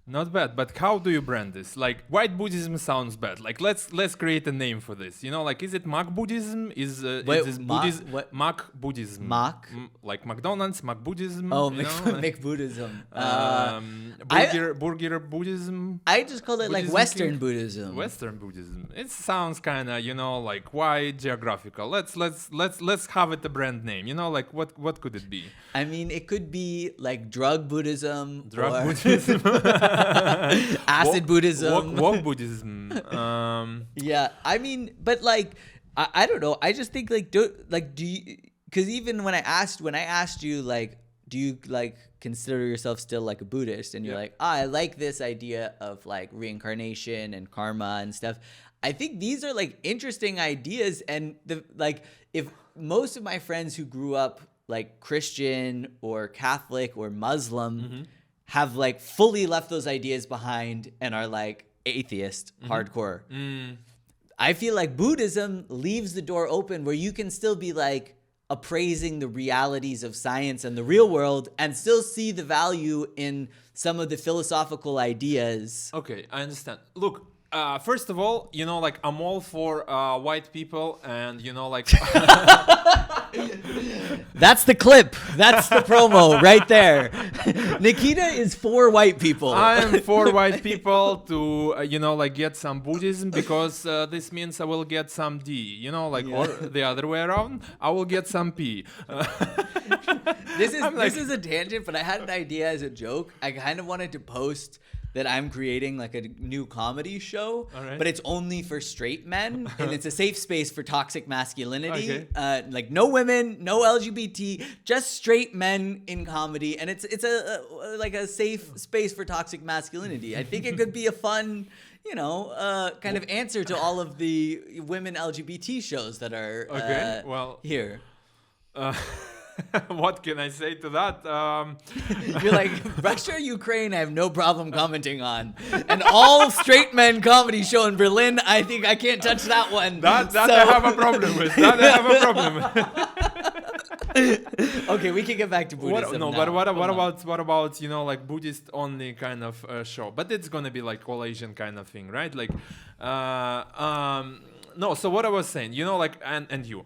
Not bad, but how do you brand this? Like, white Buddhism sounds bad. Like, let's create a name for this. Like, is it Mac Buddhism? Is this Buddhism? Mac Buddhism. Mac? Like McDonald's, Mac Buddhism. Oh, Mac Buddhism. Burger Buddhism. I just call it Buddhism, like Western Buddhism. Western Buddhism. It sounds kind of, like wide geographical. Let's have it a brand name. Like what could it be? I mean, it could be like drug Buddhism. Buddhism. Acid Buddhism. Walk Buddhism. Yeah, I mean, but like, I don't know. I just think like, do you? Because even when I asked you like, do you like consider yourself still like a Buddhist? And you're like, I like this idea of like reincarnation and karma and stuff. I think these are like interesting ideas, and if most of my friends who grew up like Christian or Catholic or Muslim have like fully left those ideas behind and are like atheist hardcore. I feel like Buddhism leaves the door open where you can still be like appraising the realities of science and the real world and still see the value in some of the philosophical ideas. Okay, I understand. Look, first of all, like I'm all for white people, and like that's the clip. That's the promo right there. Nikita is for white people. I am for white people to like get some Buddhism, because this means I will get some D. Or the other way around, I will get some P. This is a tangent, but I had an idea as a joke. I kind of wanted to post that I'm creating like a new comedy show, but it's only for straight men, and it's a safe space for toxic masculinity. Like no women, no LGBT, just straight men in comedy, and it's a like a safe space for toxic masculinity. I think it could be a fun, kind of answer to all of the women LGBT shows that are here. What can I say to that? You're like, Russia, Ukraine, I have no problem commenting on. An all straight men comedy show in Berlin, I think I can't touch that one. That I have a problem with. Okay, we can get back to Buddhism now. But what about like Buddhist only kind of show? But it's gonna be like all Asian kind of thing, right? Like, no, so what I was saying, like, and you,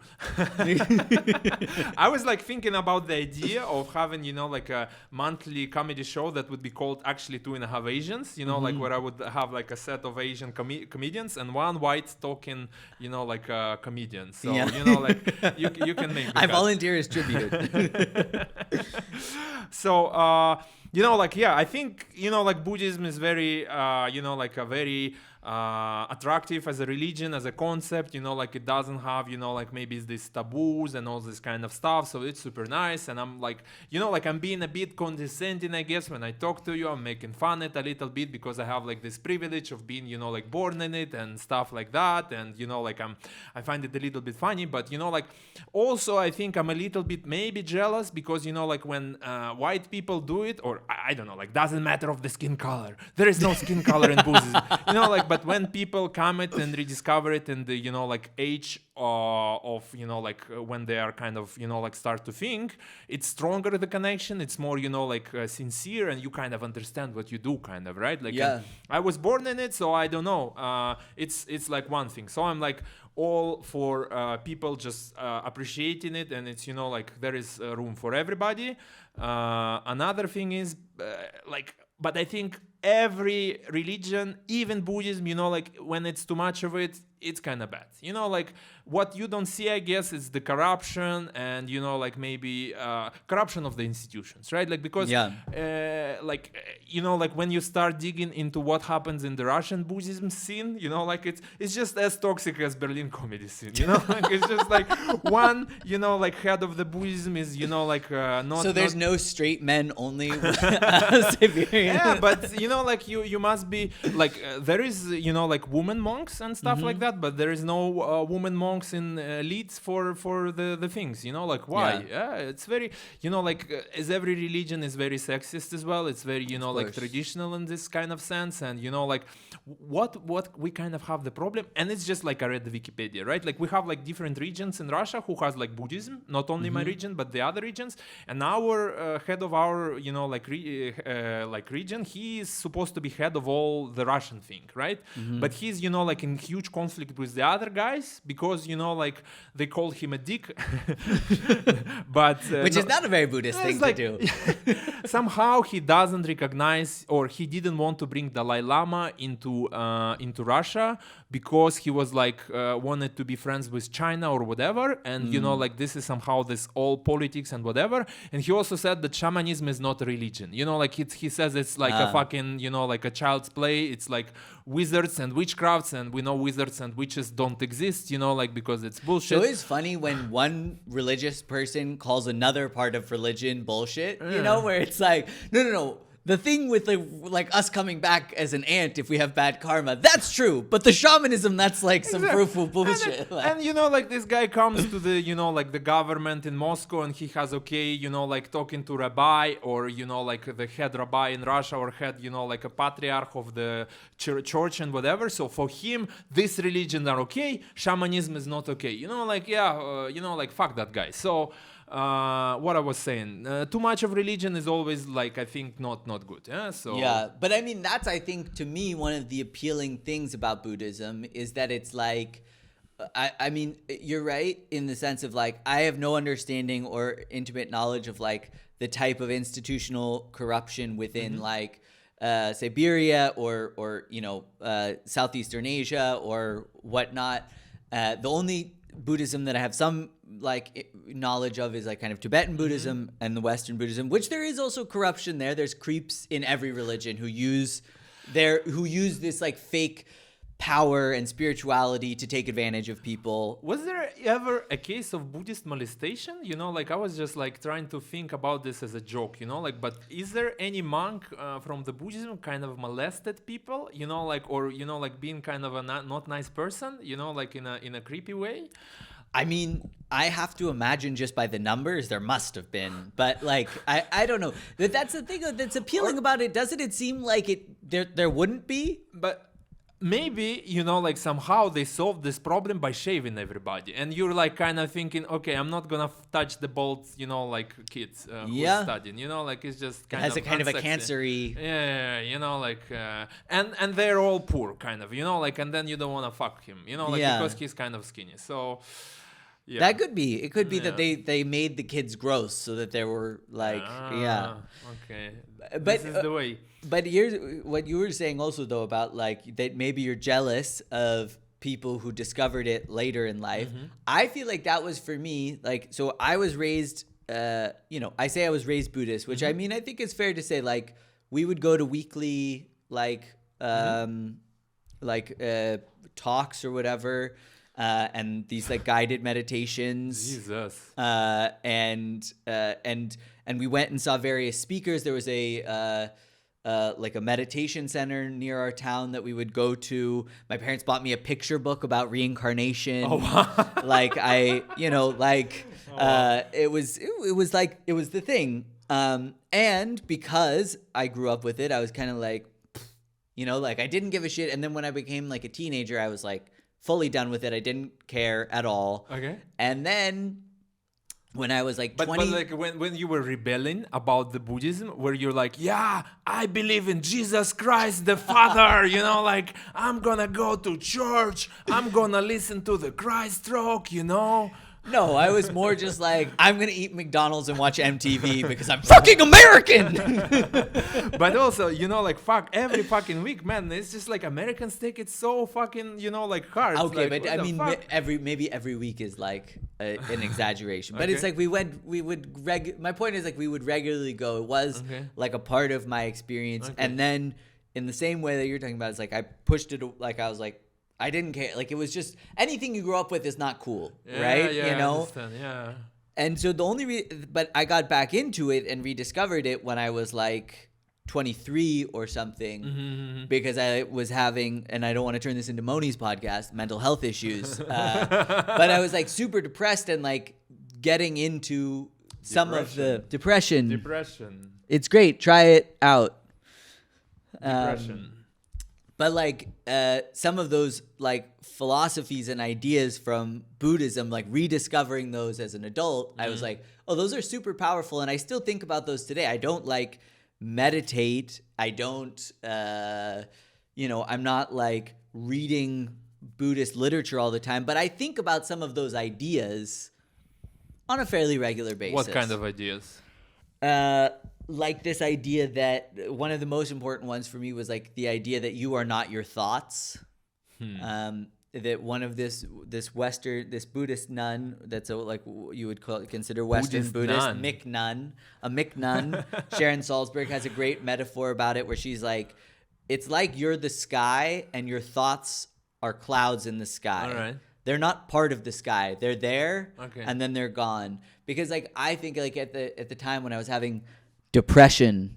I was like thinking about the idea of having, like a monthly comedy show that would be called actually 2.5 Asians, like where I would have like a set of Asian comedians and one white talking, like comedian. So, like you can make I volunteer as tribute. So, I think, like Buddhism is very, like a very attractive as a religion, as a concept, like it doesn't have, like maybe these taboos and all this kind of stuff. So it's super nice. And I'm like, like I'm being a bit condescending, I guess, when I talk to you. I'm making fun it a little bit because I have like this privilege of being, like born in it and stuff like that. And, like I find it a little bit funny, but, like also I think I'm a little bit maybe jealous because, like when white people do it, or I don't know, like doesn't matter of the skin color. There is no skin color in Buddhism, but when people come it and rediscover it in the, like age of, like when they are kind of, like start to think, it's stronger the connection. It's more, like sincere, and you kind of understand what you do, kind of, right? Like, I was born in it, so I don't know. It's like one thing. So I'm like all for people just appreciating it, and it's, like there is room for everybody. Another thing is but I think every religion, even Buddhism, like when it's too much of it, it's kind of bad. Like what you don't see, I guess, is the corruption and, like maybe corruption of the institutions, right? Like because, like when you start digging into what happens in the Russian Buddhism scene, like it's just as toxic as Berlin comedy scene, like it's just like one, like head of the Buddhism is, like not. So there's no straight men only Siberian. Yeah, but like you must be like there is like woman monks and stuff like that, but there is no woman monks in leads for the things, like why? Yeah, it's very like as every religion is very sexist as well. It's very like traditional in this kind of sense, and like what we kind of have the problem, and it's just like I read the Wikipedia, right? Like we have like different regions in Russia who has like Buddhism, not only my region but the other regions, and our head of our like region, he is supposed to be head of all the Russian thing, right? But he's like in huge conflict with the other guys because like they call him a dick. But which is not a very Buddhist thing to do. Somehow he doesn't recognize, or he didn't want to bring Dalai Lama into Russia because he was like wanted to be friends with China or whatever, and like this is somehow this all politics and whatever. And he also said that shamanism is not a religion, like he says it's like a fucking like a child's play. It's like wizards and witchcrafts, and we know wizards and witches don't exist, like because it's bullshit. So it's funny when one religious person calls another part of religion bullshit, where it's like, no. The thing with us coming back as an ant if we have bad karma, that's true. But the shamanism, that's like some fruitful bullshit. And like this guy comes to the, like the government in Moscow, and he has like talking to rabbi or, like the head rabbi in Russia, or head, like a patriarch of the church and whatever. So for him, this religion are okay. Shamanism is not okay. Like fuck that guy. So what I was saying, too much of religion is always like I think not good. But I mean that's I think to me one of the appealing things about Buddhism is that it's like I mean you're right in the sense of like I have no understanding or intimate knowledge of like the type of institutional corruption within like Siberia or Southeastern Asia or whatnot. The only Buddhism that I have some like knowledge of is like kind of Tibetan Buddhism and the Western Buddhism, which there is also corruption there. There's creeps in every religion who use who use this like fake power and spirituality to take advantage of people. Was there ever a case of Buddhist molestation? Like I was just like trying to think about this as a joke, like, but is there any monk from the Buddhism kind of molested people, like, or, like being kind of a not nice person, like in a creepy way? I mean, I have to imagine just by the numbers, there must have been. But like, I don't know. That's the thing that's appealing about it. Doesn't it seem like there wouldn't be? But maybe, like somehow they solved this problem by shaving everybody. And you're like kind of thinking, okay, I'm not going to touch the bald, like kids who's studying, like it's just kind of a kind unsexy. of a cancery. Yeah, like, and they're all poor kind of, like, and then you don't want to fuck him, like because he's kind of skinny. So... yeah. That could be. It could be that they made the kids gross so that they were like, okay. But this is the way. But here's what you were saying also though about like that maybe you're jealous of people who discovered it later in life. Mm-hmm. I feel like that was for me. Like, so I was raised. I say I was raised Buddhist, which I mean I think it's fair to say like we would go to weekly talks or whatever. And these like guided meditations. Jesus. And we went and saw various speakers. There was a meditation center near our town that we would go to. My parents bought me a picture book about reincarnation. Oh, wow. It was the thing. And because I grew up with it, I was kind of like, I didn't give a shit. And then when I became like a teenager, I was like, fully done with it. I didn't care at all. Okay. And then when I was like 20... But like when you were rebelling about the Buddhism, where you're like, yeah, I believe in Jesus Christ, the Father, like I'm gonna go to church, I'm gonna listen to the Christ talk, No, I was more just like, I'm going to eat McDonald's and watch MTV because I'm fucking American. But also, like, fuck, every fucking week, man, it's just like Americans take it so fucking, like, hard. Okay, like, but I mean, maybe every week is like an exaggeration. But Okay. it's like my point is like we would regularly go. It was like a part of my experience. Okay. And then in the same way that you're talking about, it's like I pushed it, like I was like, I didn't care. Like it was just anything you grew up with is not cool, right? Yeah, I understand. Yeah. And so the only but I got back into it and rediscovered it when I was like 23 or something, because I was having, and I don't want to turn this into Moni's podcast, mental health issues. But I was like super depressed and like getting into some of the depression. It's great. Try it out. Depression. But like some of those like philosophies and ideas from Buddhism, like rediscovering those as an adult, I was like, oh, those are super powerful. And I still think about those today. I don't like meditate. I don't, I'm not like reading Buddhist literature all the time. But I think about some of those ideas on a fairly regular basis. What kind of ideas? Like this idea that one of the most important ones for me was like the idea that you are not your thoughts. That one of this Buddhist nun that's like you would consider Western Buddhist, Mick Nun, Sharon Salzberg has a great metaphor about it where she's like, it's like you're the sky and your thoughts are clouds in the sky. All right. They're not part of the sky. They're there, and then they're gone. Because like I think like at the time when I was having depression,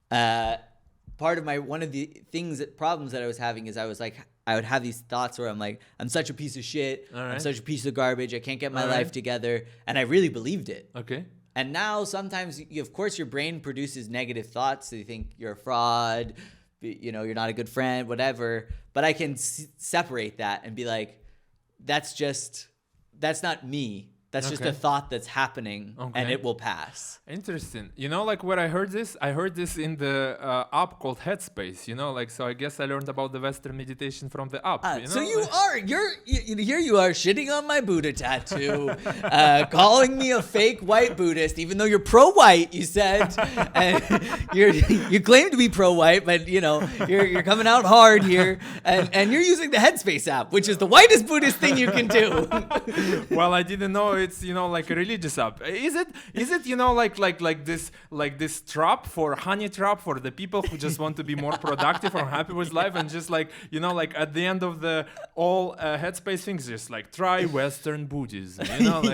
one of the problems that I was having is I was like, I would have these thoughts where I'm like, I'm such a piece of shit. I'm such a piece of garbage. I can't get my life together. And I really believed it. Okay. And now sometimes, of course, your brain produces negative thoughts. So you think you're a fraud, you're not a good friend, whatever. But I can separate that and be like, that's not me. That's just a thought that's happening, and it will pass. Interesting. Like where I heard this in the app called Headspace. Like, so I guess I learned about the Western meditation from the app. So here you are shitting on my Buddha tattoo, calling me a fake white Buddhist, even though you're pro-white. You said, and you claim to be pro-white, but you're coming out hard here, and you're using the Headspace app, which is the whitest Buddhist thing you can do. Well, I didn't know it's like a religious app. Is it this trap for honey trap for the people who just want to be more productive or happy with life, and just at the end of the all headspace things, just try Western Buddhism.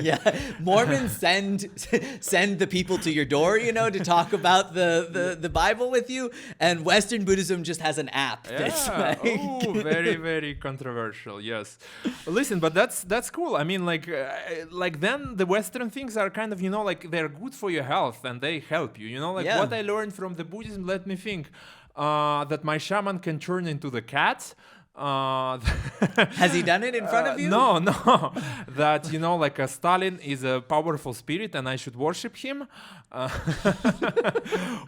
Yeah, Mormons send the people to your door, to talk about the Bible with you, and Western Buddhism just has an app. Yeah. Oh, very, very controversial. Yes. Listen, but that's cool. I mean, then the Western things are kind of, they're good for your health and they help you. What I learned from the Buddhism, let me think, that my shaman can turn into the cat. Has he done it in front of you? No. That a Stalin is a powerful spirit and I should worship him.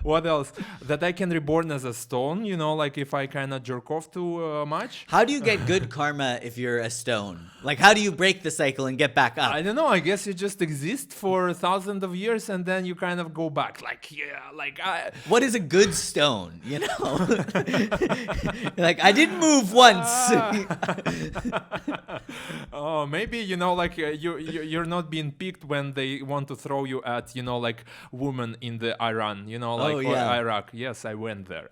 What else? That I can reborn as a stone. If I kind of jerk off too much. How do you get good karma if you're a stone? How do you break the cycle and get back up? I don't know. I guess you just exist for thousands of years and then you kind of go back. What is a good stone? I didn't move once. Oh, maybe you're not being picked when they want to throw you at women in the Iran, or Iraq. Yes, I went there.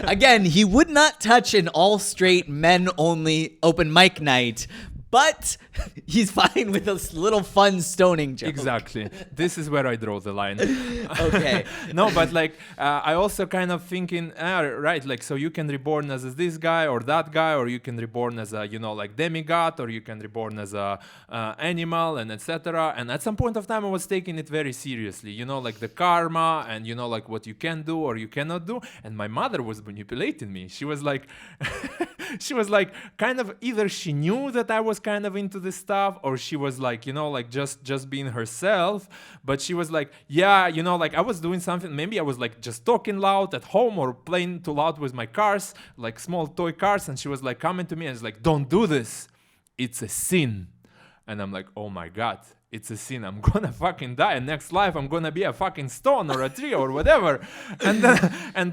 Again, he would not touch an all straight men only open mic night. But he's fine with a little fun stoning joke. Exactly. This is where I draw the line. Okay. No, but I also kind of thinking, right, so you can reborn as this guy or that guy, or you can reborn as a, demigod, or you can reborn as a animal, and etc. And at some point of time, I was taking it very seriously, the karma and, what you can do or you cannot do. And my mother was manipulating me. She was kind of either she knew that I was kind of into this stuff, or she was just being herself, but she was I was doing something, maybe I was just talking loud at home or playing too loud with my cars, small toy cars, and she was coming to me and don't do this, it's a sin. And I'm oh my God, it's a sin. I'm gonna fucking die. And next life, I'm gonna be a fucking stone or a tree or whatever. And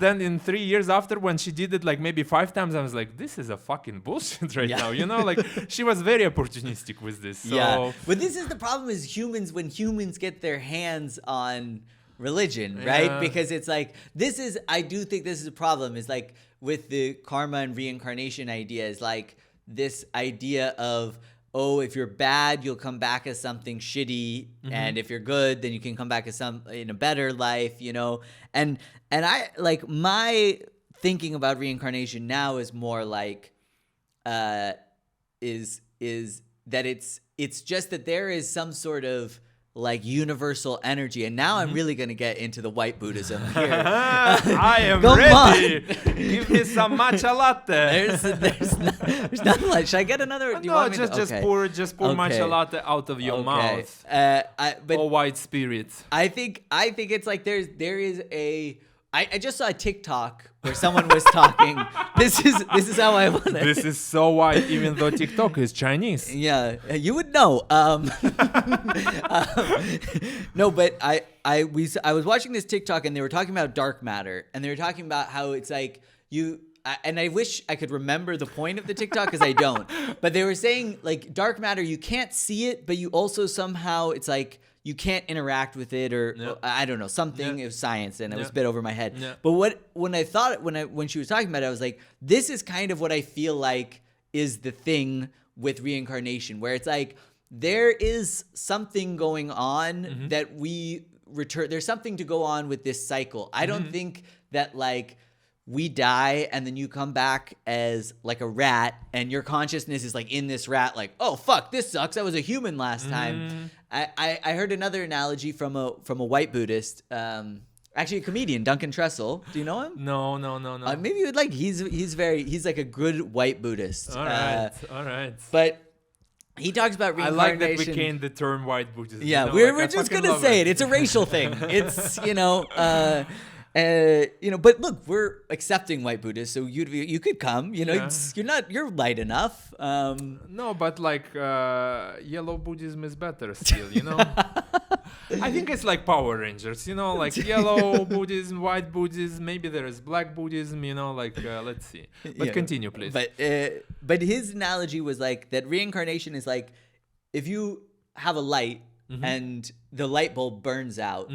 then in 3 years after, when she did it maybe 5 times, I was this is a fucking bullshit right now. She was very opportunistic with this. So. Yeah. But this is the problem is when humans get their hands on religion, right? Yeah. Because it's I do think this is a problem is with the karma and reincarnation idea is this idea of, oh, if you're bad, you'll come back as something shitty, and if you're good, then you can come back as in a better life, And I my thinking about reincarnation now is more is that it's just that there is some sort of universal energy, and now I'm really gonna get into the white Buddhism here. I am ready. Give me some matcha latte. There's nothing like. Should I get another? Just pour matcha latte out of your mouth. But white spirit. I think it's there is a. I just saw a TikTok where someone was talking. This is how I want it. This is so white, even though TikTok is Chinese. Yeah, you would know. No, but I was watching this TikTok and they were talking about dark matter, and they were talking about how it's and I wish I could remember the point of the TikTok because I don't. But they were saying dark matter, you can't see it, but you also somehow it's you can't interact with it, or I don't know, something. It was science, and it was a bit over my head. But when she was talking about it, I was this is kind of what I feel is the thing with reincarnation, where it's there is something going on that we return. There's something to go on with this cycle. I don't think that we die and then you come back as a rat, and your consciousness is in this rat, oh fuck, this sucks, I was a human last time. I heard another analogy from a white Buddhist, actually a comedian, Duncan Trussell. Do you know him? No. Maybe you would he's a good white Buddhist. All right. But he talks about reincarnation. I like that we came the term white Buddhism. Yeah, we're just gonna say it. It's a racial thing. It's but look, we're accepting white Buddhists, so you could come. You're light enough. No, but yellow Buddhism is better still. I think it's Power Rangers. Yellow Buddhism, white Buddhism. Maybe there is black Buddhism. Let's see. But continue, please. But his analogy was that reincarnation is if you have a light and the light bulb burns out,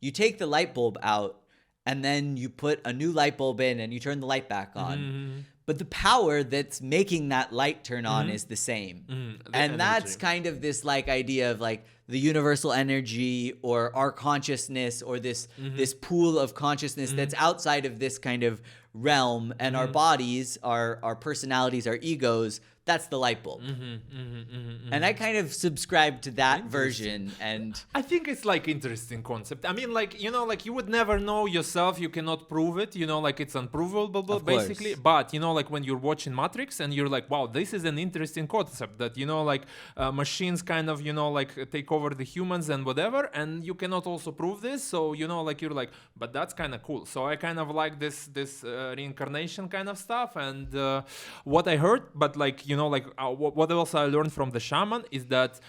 you take the light bulb out and then you put a new light bulb in and you turn the light back on. But the power that's making that light turn on is the same. And that's kind of this like idea of like the universal energy or our consciousness or this pool of consciousness that's outside of this kind of realm, and our bodies, our personalities, our egos, that's the light bulb. And I kind of subscribe to that version. And I think it's like interesting concept. I mean, like, you know, like you would never know yourself. You cannot prove it, you know, like it's unprovable basically. But, you know, like when you're watching Matrix and you're like, wow, this is an interesting concept that, you know, like machines kind of, you know, like take over the humans and whatever. And you cannot also prove this. So, you know, like you're like, but that's kind of cool. So I kind of like this reincarnation kind of stuff. And what I heard, but like, you know, like what else I learned from the shaman is that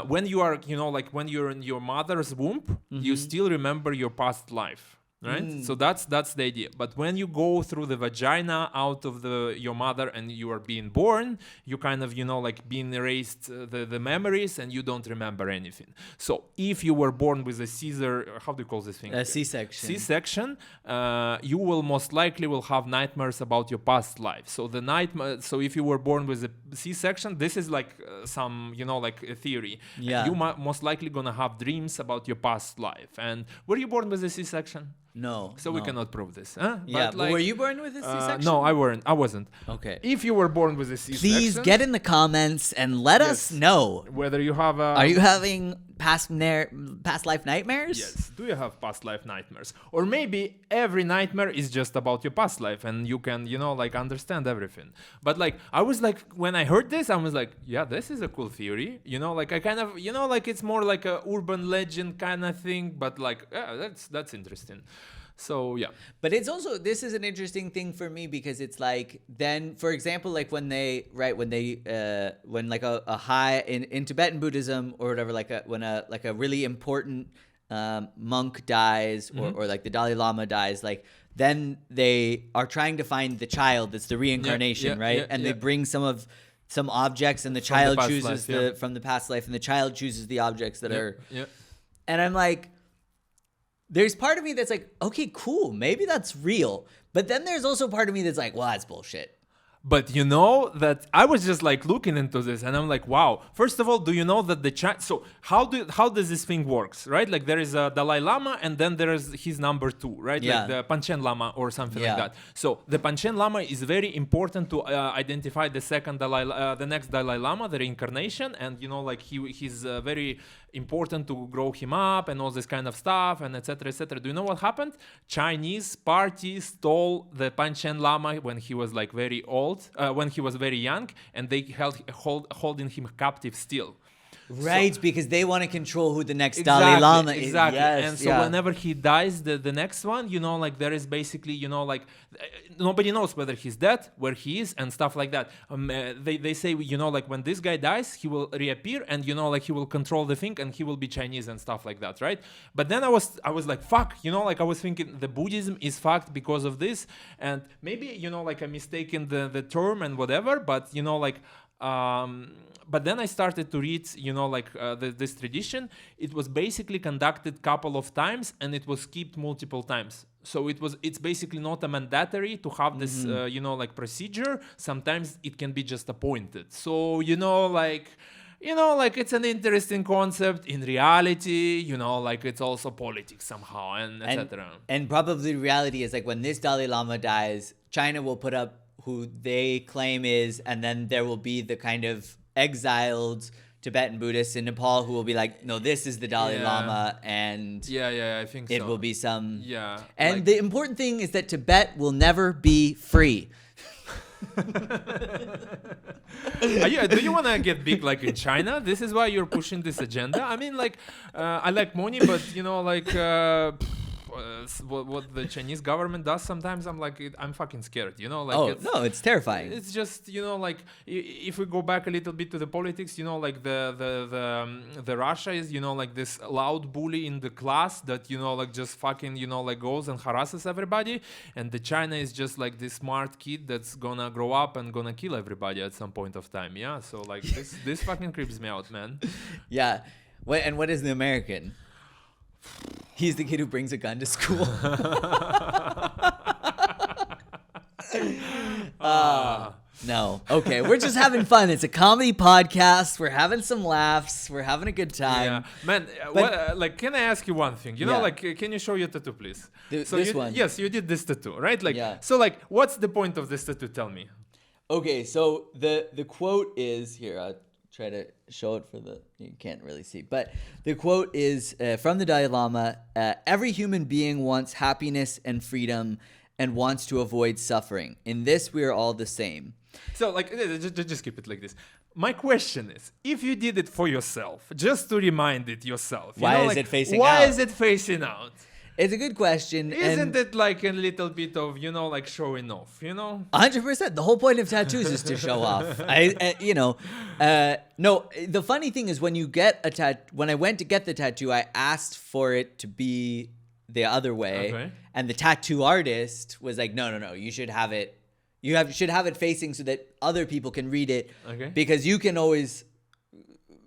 when you are, you know, like when you're in your mother's womb, you still remember your past life. Right, so that's the idea. But when you go through the vagina out of your mother and you are being born, you kind of, you know, like being erased the memories and you don't remember anything. So if you were born with a Caesar, how do you call this thing? A C-section. C-section, you will most likely will have nightmares about your past life. So the nightmare. So if you were born with a C-section, this is like some, you know, like a theory. Yeah. You most likely gonna have dreams about your past life. And were you born with a C-section? No. So we cannot prove this, huh? Yeah, but but were you born with a C-section? No, I wasn't. Okay. If you were born with a C-section, Please get in the comments and let us know. Whether you have a... Are you having past life nightmares? Yes. Do you have past life nightmares? Or maybe every nightmare is just about your past life and you can, you know, like understand everything. But like, I was like, when I heard this, I was like, yeah, this is a cool theory. You know, like I kind of, you know, like it's more like a urban legend kind of thing, but like, yeah, that's interesting. So yeah, but it's also, this is an interesting thing for me because it's like, then for example, like when like a high in Tibetan Buddhism or whatever, like when a really important monk dies or like the Dalai Lama dies, like then they are trying to find the child that's the reincarnation, right? And they bring some objects and the child chooses from the past life, and the child chooses the objects that are. And I'm like, there's part of me that's like, okay, cool, maybe that's real. But then there's also part of me that's like, well, that's bullshit. But you know that I was just like looking into this and I'm like, wow. First of all, do you know that so how does this thing works, right? Like there is a Dalai Lama and then there is his number 2, right? Yeah. Like the Panchen Lama or something like that. So the Panchen Lama is very important to identify the next Dalai Lama, the reincarnation, and you know, like he's very important to grow him up and all this kind of stuff and etc. etc. Do you know what happened? Chinese party stole the Panchen Lama when he was like very old, when he was very young, and they holding him captive still. Right, because they want to control who the next Dalai Lama is. Exactly. Yes, and so whenever he dies, the next one, you know, like there is basically, you know, like nobody knows whether he's dead, where he is, and stuff like that. They say, you know, like when this guy dies, he will reappear and, you know, like he will control the thing and he will be Chinese and stuff like that, right? But then I was like, fuck, you know, like I was thinking the Buddhism is fucked because of this. And maybe, you know, like I'm mistaken the term and whatever, but, you know, like... but then I started to read, you know, like this tradition. It was basically conducted couple of times and it was skipped multiple times. So it's basically not a mandatory to have this, you know, like procedure. Sometimes it can be just appointed. So, you know, like it's an interesting concept. In reality, you know, like it's also politics somehow and etc. And probably reality is like when this Dalai Lama dies, China will put up who they claim is, and then there will be the kind of exiled Tibetan Buddhists in Nepal who will be like, no, this is the Dalai Lama, and I think it will be some... And like... the important thing is that Tibet will never be free. Do you want to get big like in China? This is why you're pushing this agenda? I mean, like, I like money, but, you know, like... what the Chinese government does sometimes, I'm fucking scared. No, it's terrifying. It's just if we go back a little bit to the politics, like the Russia is like this loud bully in the class that just fucking goes and harasses everybody, and the China is just like this smart kid that's gonna grow up and gonna kill everybody at some point of time. Yeah, so this fucking creeps me out, man. Yeah. What is the American? He's the kid who brings a gun to school. No. Okay, we're just having fun. It's a comedy podcast. We're having some laughs. We're having a good time. Yeah, man. Can I ask you one thing? Can you show your tattoo, please? This one. Yes, you did this tattoo, right? Yeah. So, what's the point of this tattoo? Tell me. Okay, so the quote is here. I'll try to show it you can't really see, but the quote is from the Dalai Lama. Every human being wants happiness and freedom and wants to avoid suffering. In this, we are all the same. So, just keep it like this. My question is, if you did it for yourself, just to remind it yourself, why is it facing out? Why is it facing out? It's a good question. Isn't it like a little bit of, showing off, 100%. The whole point of tattoos is to show off. No, the funny thing is when I went to get the tattoo, I asked for it to be the other way. Okay. And the tattoo artist was like, no, you should have it. Should have it facing so that other people can read it. Okay. Because you can always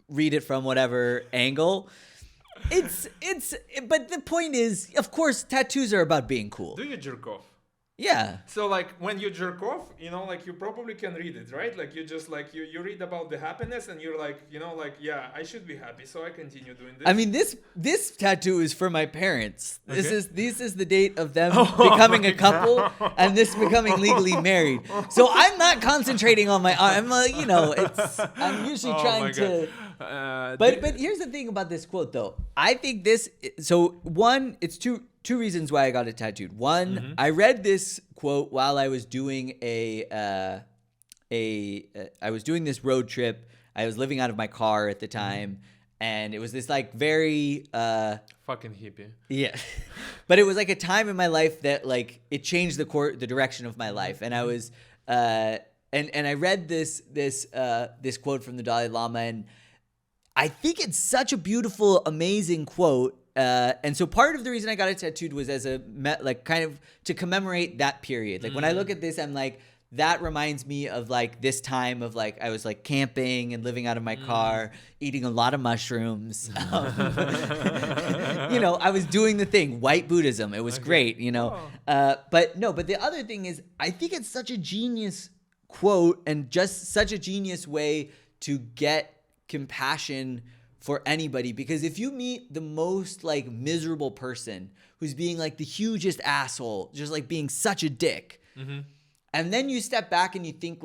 read it from whatever angle. But the point is, of course, tattoos are about being cool. Do you jerk off? Yeah. So when you jerk off, you probably can read it, right? You just you read about the happiness and you're yeah, I should be happy, so I continue doing this. I mean, this tattoo is for my parents. Okay. This is the date of them becoming a couple and this becoming legally married. So I'm not concentrating on my arm. I'm usually trying to. But here's the thing about this quote, though. I think this. So one, it's two reasons why I got it tattooed. One, I read this quote while I was doing I was doing this road trip. I was living out of my car at the time, and it was this very fucking hippie. Yeah, but it was a time in my life that it changed the direction of my life, and I was and I read this quote from the Dalai Lama, and I think it's such a beautiful, amazing quote. And so part of the reason I got it tattooed was as kind of to commemorate that period. When I look at this, I'm that reminds me of this time of I was camping and living out of my car, eating a lot of mushrooms. I was doing the thing, white Buddhism. It was great, But the other thing is, I think it's such a genius quote and just such a genius way to get compassion for anybody, because if you meet the most miserable person who's being the hugest asshole, just being such a dick, and then you step back and you think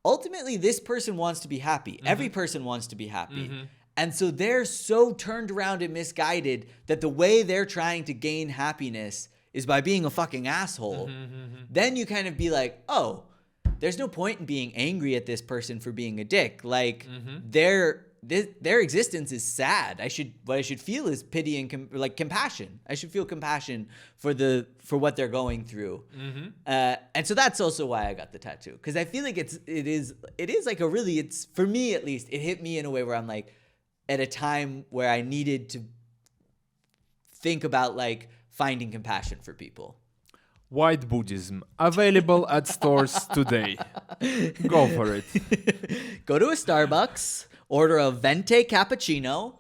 ultimately this person wants to be happy. Every person wants to be happy. And so they're so turned around and misguided that the way they're trying to gain happiness is by being a fucking asshole. Then you kind of be oh, there's no point in being angry at this person for being a dick. Their existence is sad. What I should feel is pity and compassion. I should feel compassion for what they're going through. And so that's also why I got the tattoo, because I feel it is it's for me at least, it hit me in a way where I'm at a time where I needed to think about finding compassion for people. White Buddhism, available at stores today. Go for it. Go to a Starbucks, order a venti cappuccino.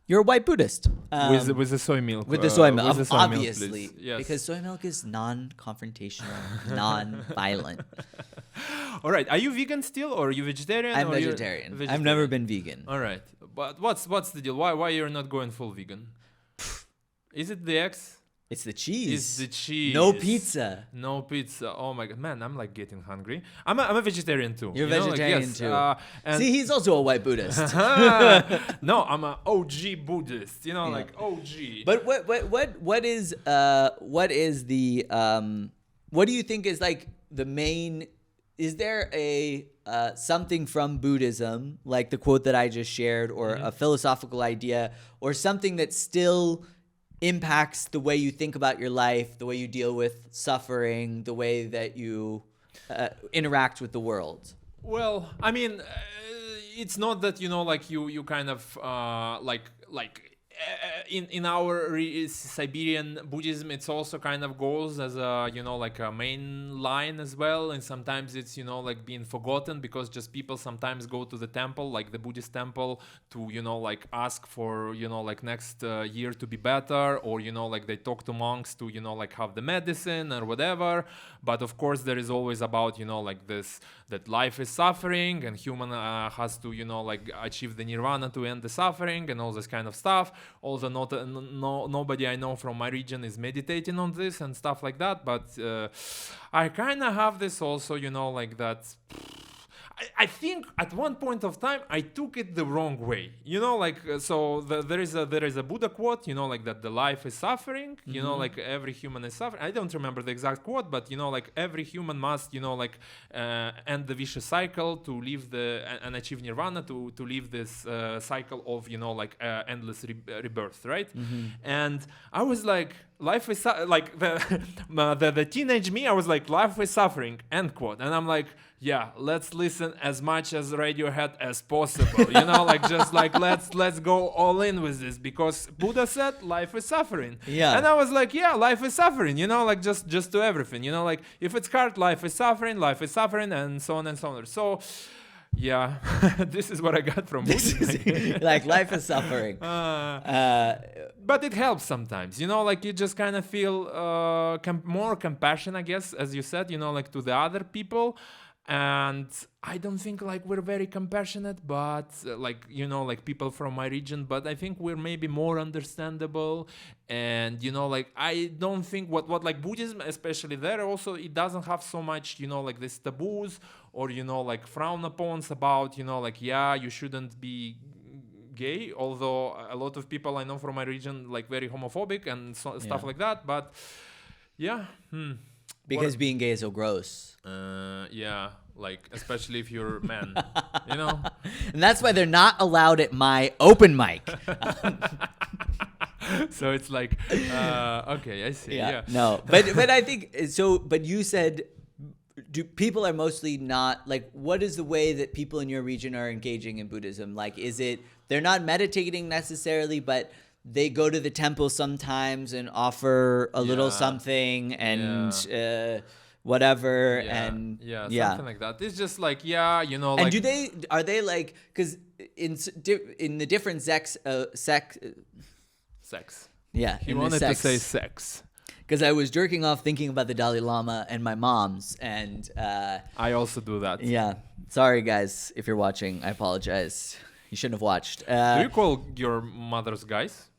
You're a white Buddhist. With the soy milk. With the soy milk, with the soy obviously. Milk, yes. Because soy milk is non-confrontational, non-violent. All right. Are you vegan still, or are you vegetarian? I'm vegetarian. I've never been vegan. All right. But what's the deal? Why you're not going full vegan? Is it the eggs? It's the cheese. It's the cheese. No pizza. No pizza. Oh my god, man! I'm getting hungry. I'm a vegetarian too. You're vegetarian too. See, he's also a white Buddhist. No, I'm a OG Buddhist. OG. But what is the what do you think is the main? Is there a something from Buddhism, like the quote that I just shared, or a philosophical idea, or something that still impacts the way you think about your life, the way you deal with suffering, the way that you interact with the world? Well, I mean, it's not that like you kind of in our Siberian Buddhism, it's also kind of goes as a like a main line as well, and sometimes it's like being forgotten because just people sometimes go to the temple, like the Buddhist temple, to like ask for like next year to be better, or like they talk to monks to like have the medicine or whatever. But of course there is always about like this, that life is suffering and human has to like achieve the nirvana to end the suffering and all this kind of stuff. Also nobody I know from my region is meditating on this and stuff like that, but I kind of have this also like that. I think at one point of time I took it the wrong way, there is a Buddha quote, like that the life is suffering, like every human is suffering. I don't remember the exact quote, but like every human must end the vicious cycle to live and achieve nirvana, to live this cycle of endless rebirth, right? And I was like, life is like the teenage me, I was like, life is suffering, end quote. And I'm like, yeah, let's listen as much as Radiohead as possible, just like let's go all in with this, because Buddha said life is suffering. Yeah. And I was like, yeah, life is suffering, like just to everything, like if it's hard, life is suffering, and so on and so on. So yeah, this is what I got from Buddha. Like life is suffering. But it helps sometimes, like you just kind of feel more compassion, I guess, as you said, like to the other people. And I don't think like we're very compassionate, but like people from my region, but I think we're maybe more understandable. And like I don't think what like Buddhism, especially there also, it doesn't have so much like this taboos or like frown upons about like, yeah, you shouldn't be gay, although a lot of people I know from my region like very homophobic and stuff like that. But yeah, because being gay is so gross. Yeah, like especially if you're a man, And that's why they're not allowed at my open mic. So it's like, okay, I see. Yeah. No, but I think so. But you said, people are mostly not like, what is the way that people in your region are engaging in Buddhism? Like, is it they're not meditating necessarily, but they go to the temple sometimes and offer a little something and whatever, and something like that. It's just like, like, and are they like, because in the different sex he wanted to say sex, because I was jerking off thinking about the Dalai Lama and my mom's, and I also do that. Yeah, sorry guys if you're watching, I apologize. You shouldn't have watched. Do you call your mothers guys?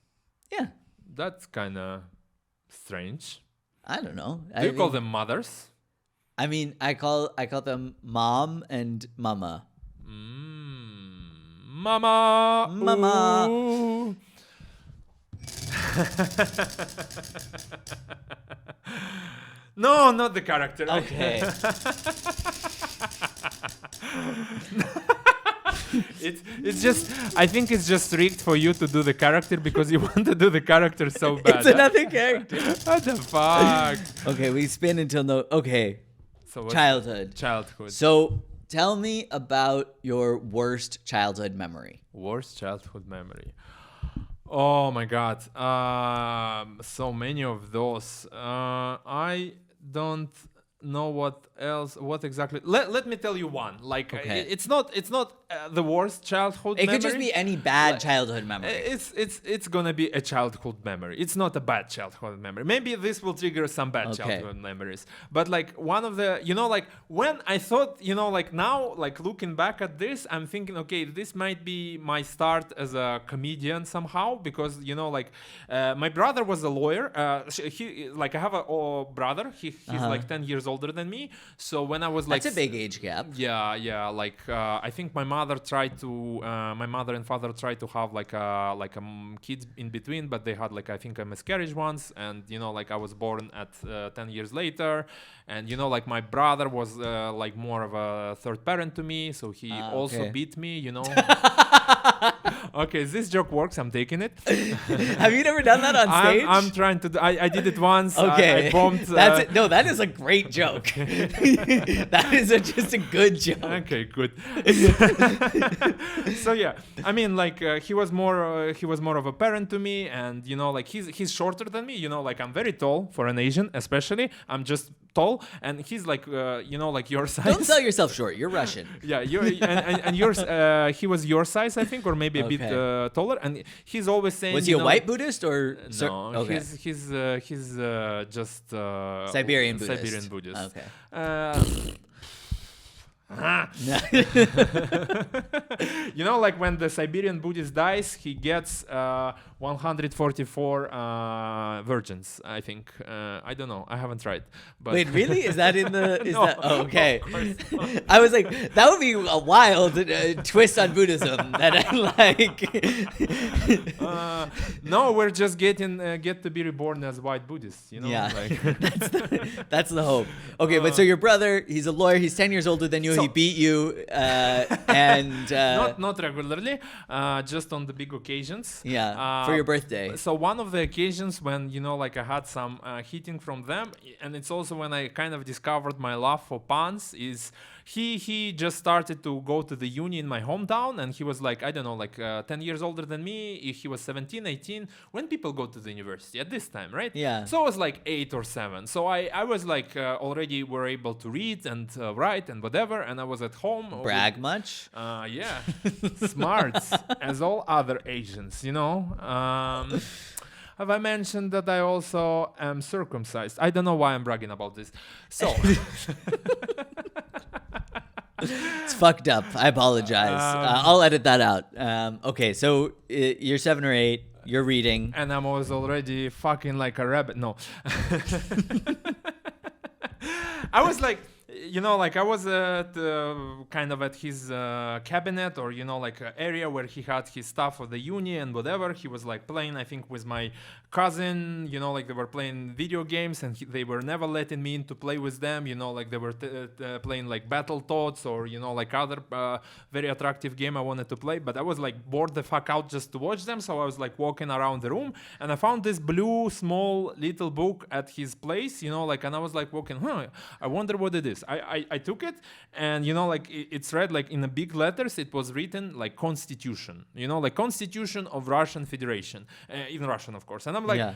Yeah, that's kind of strange. I don't know. Do you call them mothers? I mean, I call them mom and mama. Mama. Mama. Ooh. No, not the character. Okay. It's just, I think it's just rigged for you to do the character because you want to do the character so bad. It's another character. What the fuck? Okay, we spin until no. Okay. So Childhood. So tell me about your worst childhood memory. Worst childhood memory. Oh my God. So many of those. I don't know what exactly. Let me tell you one. Like, okay. It's not the worst childhood memory. It could just be any bad childhood memory. It's gonna be a childhood memory. It's not a bad childhood memory. Maybe this will trigger some bad childhood memories. But like one of the, like when I thought, like now, like looking back at this, I'm thinking, okay, this might be my start as a comedian somehow, because like my brother was a lawyer. He like I have a brother. He's like 10 years older than me. So when I was like, that's a big age gap. Yeah. Like I think my mother and father tried to have like a kids in between, but they had like I think a miscarriage once, and like I was born at 10 years later, and like my brother was like more of a third parent to me, so he also beat me, Okay, this joke works. I'm taking it. Have you never done that on stage? I'm trying to. I did it once. Okay. I bombed. That's it. No, that is a great joke. That is just a good joke. Okay, good. So yeah, I mean, like he was more of a parent to me, and like he's shorter than me. Like I'm very tall for an Asian, especially. I'm just tall, and he's like like your size. Don't sell yourself short. You're Russian. Yeah, and yours. He was your size, I think, or maybe a bit taller. And he's always saying. Was he a white Buddhist or? No, okay. he's just Siberian Buddhist. Siberian Buddhist. Okay. Like when the Siberian Buddhist dies, he gets 144 virgins, I think. I don't know. I haven't tried. But Wait, really? Is that in the? Is No, that? Oh, okay. of course not. I was like, that would be a wild twist on Buddhism. That I like. No, we're just get to be reborn as white Buddhists. Yeah, Like that's the hope. Okay, but so your brother, he's a lawyer. He's 10 years older than you. So- He beat you, and not regularly, just on the big occasions. yeah, for your birthday. So one of the occasions when like I had some heating from them, and it's also when I kind of discovered my love for pants. Is he just started to go to the uni in my hometown, and he was like, I don't know, like 10 years older than me. He was 17, 18 when people go to the university at this time, right? Yeah. So I was like 8 or 7. So I was like already were able to read and write and whatever, and I was at home. Brag much? Yeah, smart as all other Asians, Have I mentioned that I also am circumcised? I don't know why I'm bragging about this. So, It's fucked up. I apologize. I'll edit that out. Okay, so you're 7 or 8. You're reading. and I was already fucking like a rabbit. No. I was like, like I was kind of at his cabinet, or like area where he had his stuff for the uni and whatever. He was like playing, I think, with my cousin. Like they were playing video games, and they were never letting me in to play with them. Like they were playing like Battletoads or like other very attractive game I wanted to play. But I was like bored the fuck out just to watch them. So I was like walking around the room, and I found this blue small little book at his place. And I was like walking. I wonder what it is. I took it, and like it's read like in the big letters. It was written like Constitution, like Constitution of Russian Federation, in Russian, of course. And I'm like,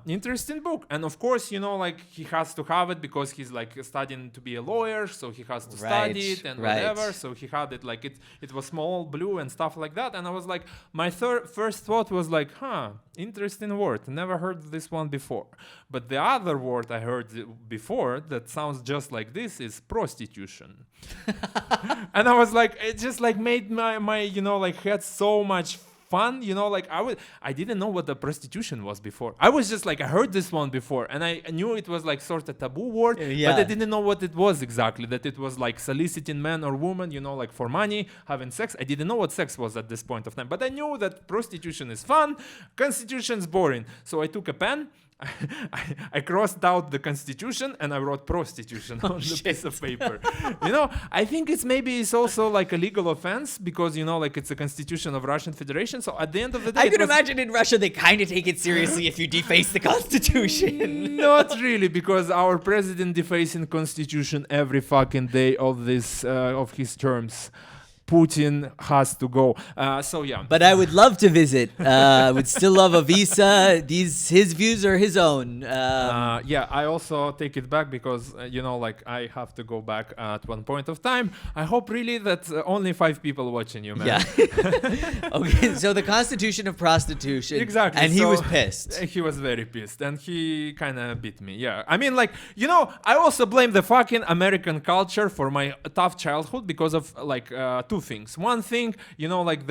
interesting book. And of course, like he has to have it because he's like studying to be a lawyer, so he has to study it and whatever. So he had it like it was small, blue, and stuff like that. And I was like, my first thought was like, interesting word. Never heard this one before. But the other word I heard before that sounds just like this is prostitution. And I was like, it just like made my like had so much fun, like I didn't know what the prostitution was before. I was just like, I heard this one before, and I knew it was like sort of taboo word, but I didn't know what it was exactly, that it was like soliciting man or woman, like for money, having sex. I didn't know what sex was at this point of time, but I knew that prostitution is fun, constitution's boring. So I took a pen, I crossed out the Constitution, and I wrote prostitution on the piece of paper. I think it's also like a legal offense because like it's a Constitution of Russian Federation. So at the end of the day, I can imagine in Russia they kind of take it seriously if you deface the Constitution. Not really, because our president defacing Constitution every fucking day of his terms. Putin has to go. So yeah. But I would love to visit. Would still love a visa. His views are his own. Yeah, I also take it back because like I have to go back at one point of time. I hope really that only 5 people watching you, man. Yeah. Okay, so the Constitution of prostitution. Exactly. And he was pissed. He was very pissed, and he kind of beat me. Yeah. I mean, like I also blame the fucking American culture for my tough childhood because of like 2 things. One thing, like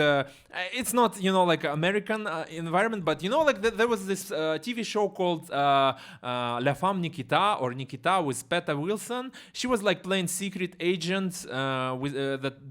it's not, like American environment, but like there was this TV show called La Femme Nikita, or Nikita, with Peta Wilson. She was like playing secret agent with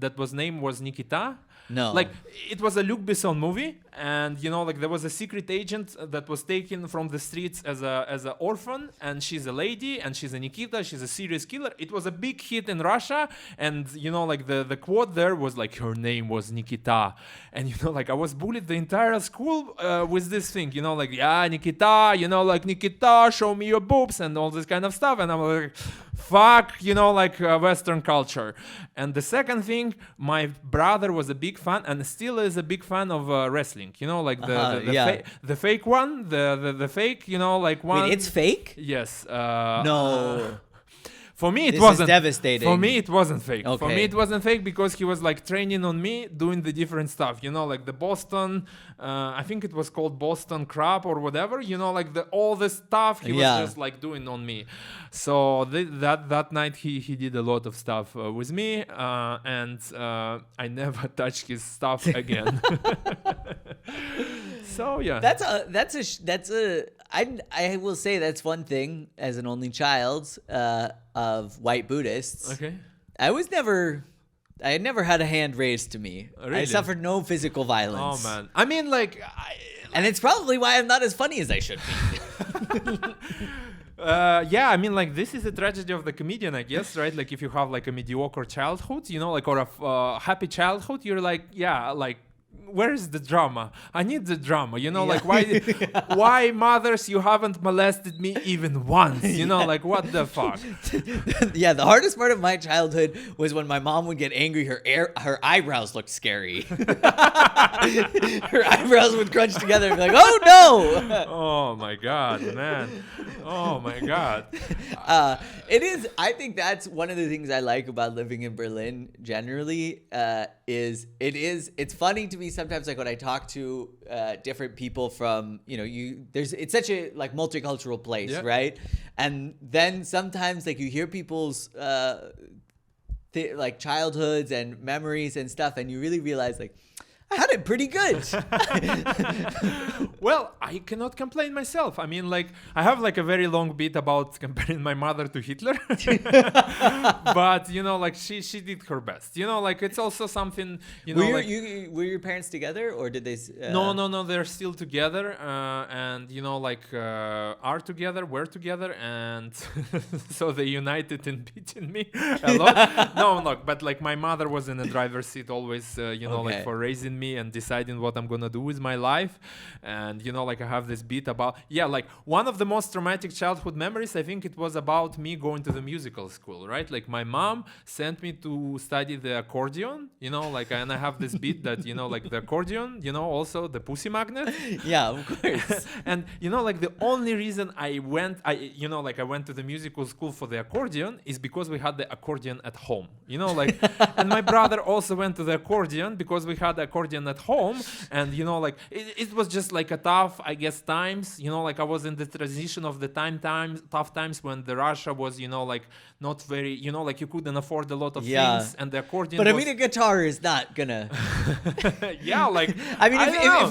that was name was Nikita. No. Like, it was a Luc Besson movie, and you know, like there was a secret agent that was taken from the streets as a orphan, and she's a lady, and she's a Nikita, she's a serious killer. It was a big hit in Russia, and you know, like the quote there was like, her name was Nikita, and you know, like I was bullied the entire school with this thing, you know, like, yeah, Nikita, you know, like, Nikita, show me your boobs and all this kind of stuff, and I'm like, fuck, you know, like Western culture. And the second thing, my brother was a big fan and still is a big fan of wrestling, you know, like the fake one, the fake, you know, like one. Wait, it's fake? Yes. No. For me, it This wasn't is devastating. For me, it wasn't fake. For Okay. me, it wasn't fake because he was like training on me, doing the different stuff. You know, like the Boston, I think it was called Boston Crab or whatever. You know, like all the stuff he was just like doing on me. So that night he did a lot of stuff with me, and I never touched his stuff again. So yeah, I will say that's one thing as an only child of white Buddhists. okay. I had never had a hand raised to me. Really? I suffered no physical violence. Oh man, I mean, like, And it's probably why I'm not as funny as I should be. yeah, I mean, like, this is the tragedy of the comedian, I guess, right? Like, if you have like a mediocre childhood, you know, like, or a happy childhood, you're like, yeah, like, where is the drama? I need the drama, you know, like, why mothers, you haven't molested me even once, you know, like, what the fuck? Yeah, the hardest part of my childhood was when my mom would get angry. Her eyebrows looked scary. Her eyebrows would crunch together and be like, "Oh no!" Oh my god, man. Oh my god. It is. I think that's one of the things I like about living in Berlin. Generally, it's funny to me sometimes, like when I talk to different people from, you know, it's such a like multicultural place, Yeah. right? And then sometimes like you hear people's like childhoods and memories and stuff, and you really realize like, I had it pretty good. Well, I cannot complain myself. I mean, like, I have like a very long bit about comparing my mother to Hitler. But, you know, like, she did her best. You know, like, it's also something, you know, Were your parents together, or did they? No, they're still together, and you know, like, are together, were together, and so they united in beating me a lot. No, but like my mother was in the driver's seat always, you know, like for raising me and deciding what I'm gonna do with my life. And you know, like I have this beat about, like one of the most traumatic childhood memories, I think it was about me going to the musical school, right? Like my mom sent me to study the accordion, you know, like, and I have this beat that, you know, like the accordion, you know, also the pussy magnet. Yeah, of course. And you know, like the only reason I went to the musical school for the accordion is because we had the accordion at home, you know, like, and my brother also went to the accordion because we had the accordion at home. And you know, like it was just like a tough, I guess, times, you know, like I was in the transition of the tough times when the Russia was, you know, like not very, you know, like you couldn't afford a lot of things, and the accordion but I mean, a guitar is not gonna yeah, like, I mean,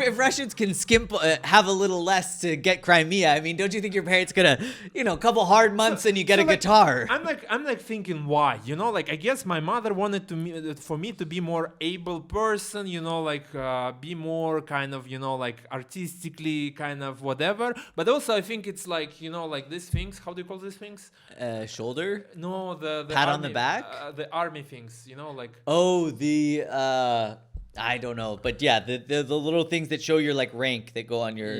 if Russians can skimp have a little less to get Crimea, I mean, don't you think your parents gonna, you know, a couple hard months and you get a like, guitar? I'm like thinking why, you know, like I guess my mother wanted for me to be more able person, you know, like be more kind of, you know, like artistically kind of whatever. But also I think it's like, you know, like these things, how do you call these things? Shoulder? No, the pat army, on the back? The army things, you know, like. Oh, the I don't know, but yeah, the little things that show your like rank that go on your.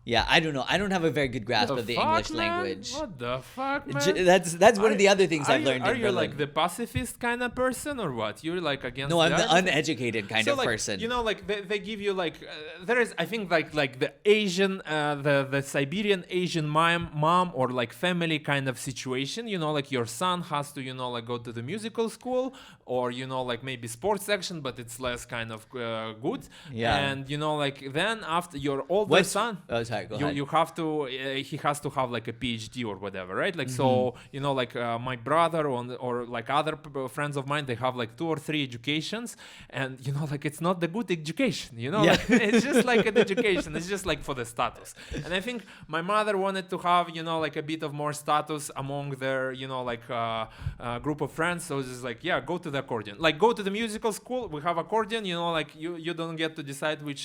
Yeah, I don't know. I don't have a very good grasp of the English language. What the fuck, man? That's one of the other things I've learned. Are you like the pacifist kind of person or what? You're like against? No, I'm the uneducated kind of like, person. You know, like they give you like there is, I think, like the Asian, the Siberian Asian mom or like family kind of situation. You know, like your son has to, you know, like go to the musical school, or you know, like maybe sports section, but it's less kind of good. Yeah. And you know, like then after your older son. Oh, sorry, go you ahead. you have to he has to have like a PhD or whatever, right? Like so like my brother or like other friends of mine, they have like 2 or 3 educations, and like it's not the good education, Yeah. like, it's just like an education, it's just like for the status. And I think my mother wanted to have like a bit of more status among their like group of friends. So it's just like, yeah, go to the accordion, like go to the musical school, we have accordion, like you don't get to decide which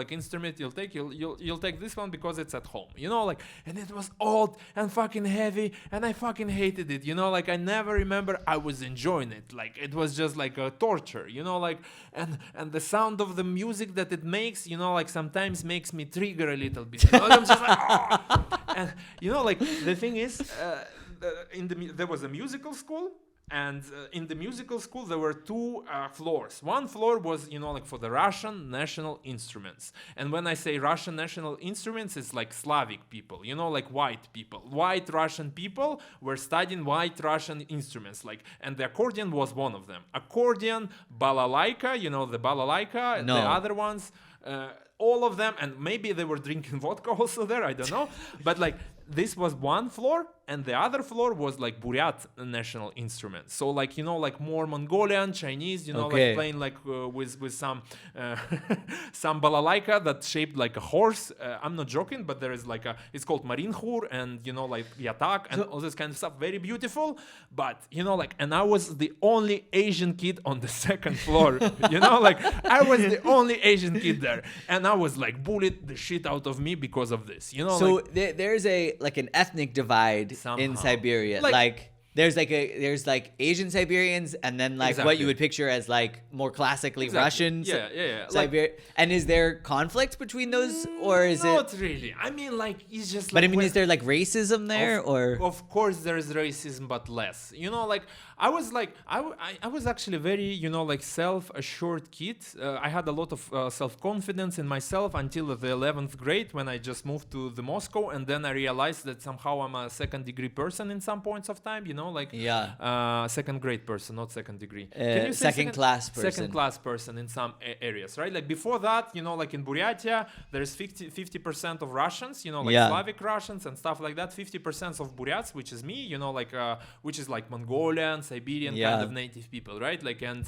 like instrument you'll take. You'll take this one because it's at home, like. And it was old and fucking heavy, and I fucking hated it, like I never remember I was enjoying it. Like it was just like a torture, like. And the sound of the music that it makes, like sometimes makes me trigger a little bit, I'm just like, oh. And like the thing is, there was a musical school. And in the musical school, there were 2 floors. One floor was, like for the Russian national instruments. And when I say Russian national instruments, it's like Slavic people, like white people. White Russian people were studying white Russian instruments. Like, and the accordion was one of them. Accordion, balalaika, the balalaika, No. the other ones. All of them, and maybe they were drinking vodka also there, I don't know. But like, this was one floor, and the other floor was like Buryat national instruments. So like like more Mongolian, Chinese, Okay. like playing like with some some balalaika that shaped like a horse. I'm not joking, but there is like it's called Marinkhur, and like Yatak and all this kind of stuff. Very beautiful, but like, and I was the only Asian kid on the second floor. Like I was the only Asian kid there, and I was like bullied the shit out of me because of this. So like, there's like an ethnic divide in Somehow. Siberia. Like- Like there's like Asian Siberians, and then like what Exactly. you would picture as like more classically Exactly. Russian. Yeah. Like, Siberia. And is there conflict between those, or is it? not really. I mean, like it's just. But like I mean, when- is there like racism there, or? Of course there is racism, but less. Like I was like I was actually very like self-assured kid. I had a lot of self-confidence in myself until the 11th grade, when I just moved to the Moscow, and then I realized that somehow I'm a second-degree person in some points of time. Like second grade person, not second degree. Can you say second class person. Second class person in some areas, right? Like before that, like in Buryatia, there's 50% of Russians, like Yeah. Slavic Russians and stuff like that. 50% of Buryats, which is me, like which is like Mongolian, Siberian Yeah. kind of native people, right? Like, and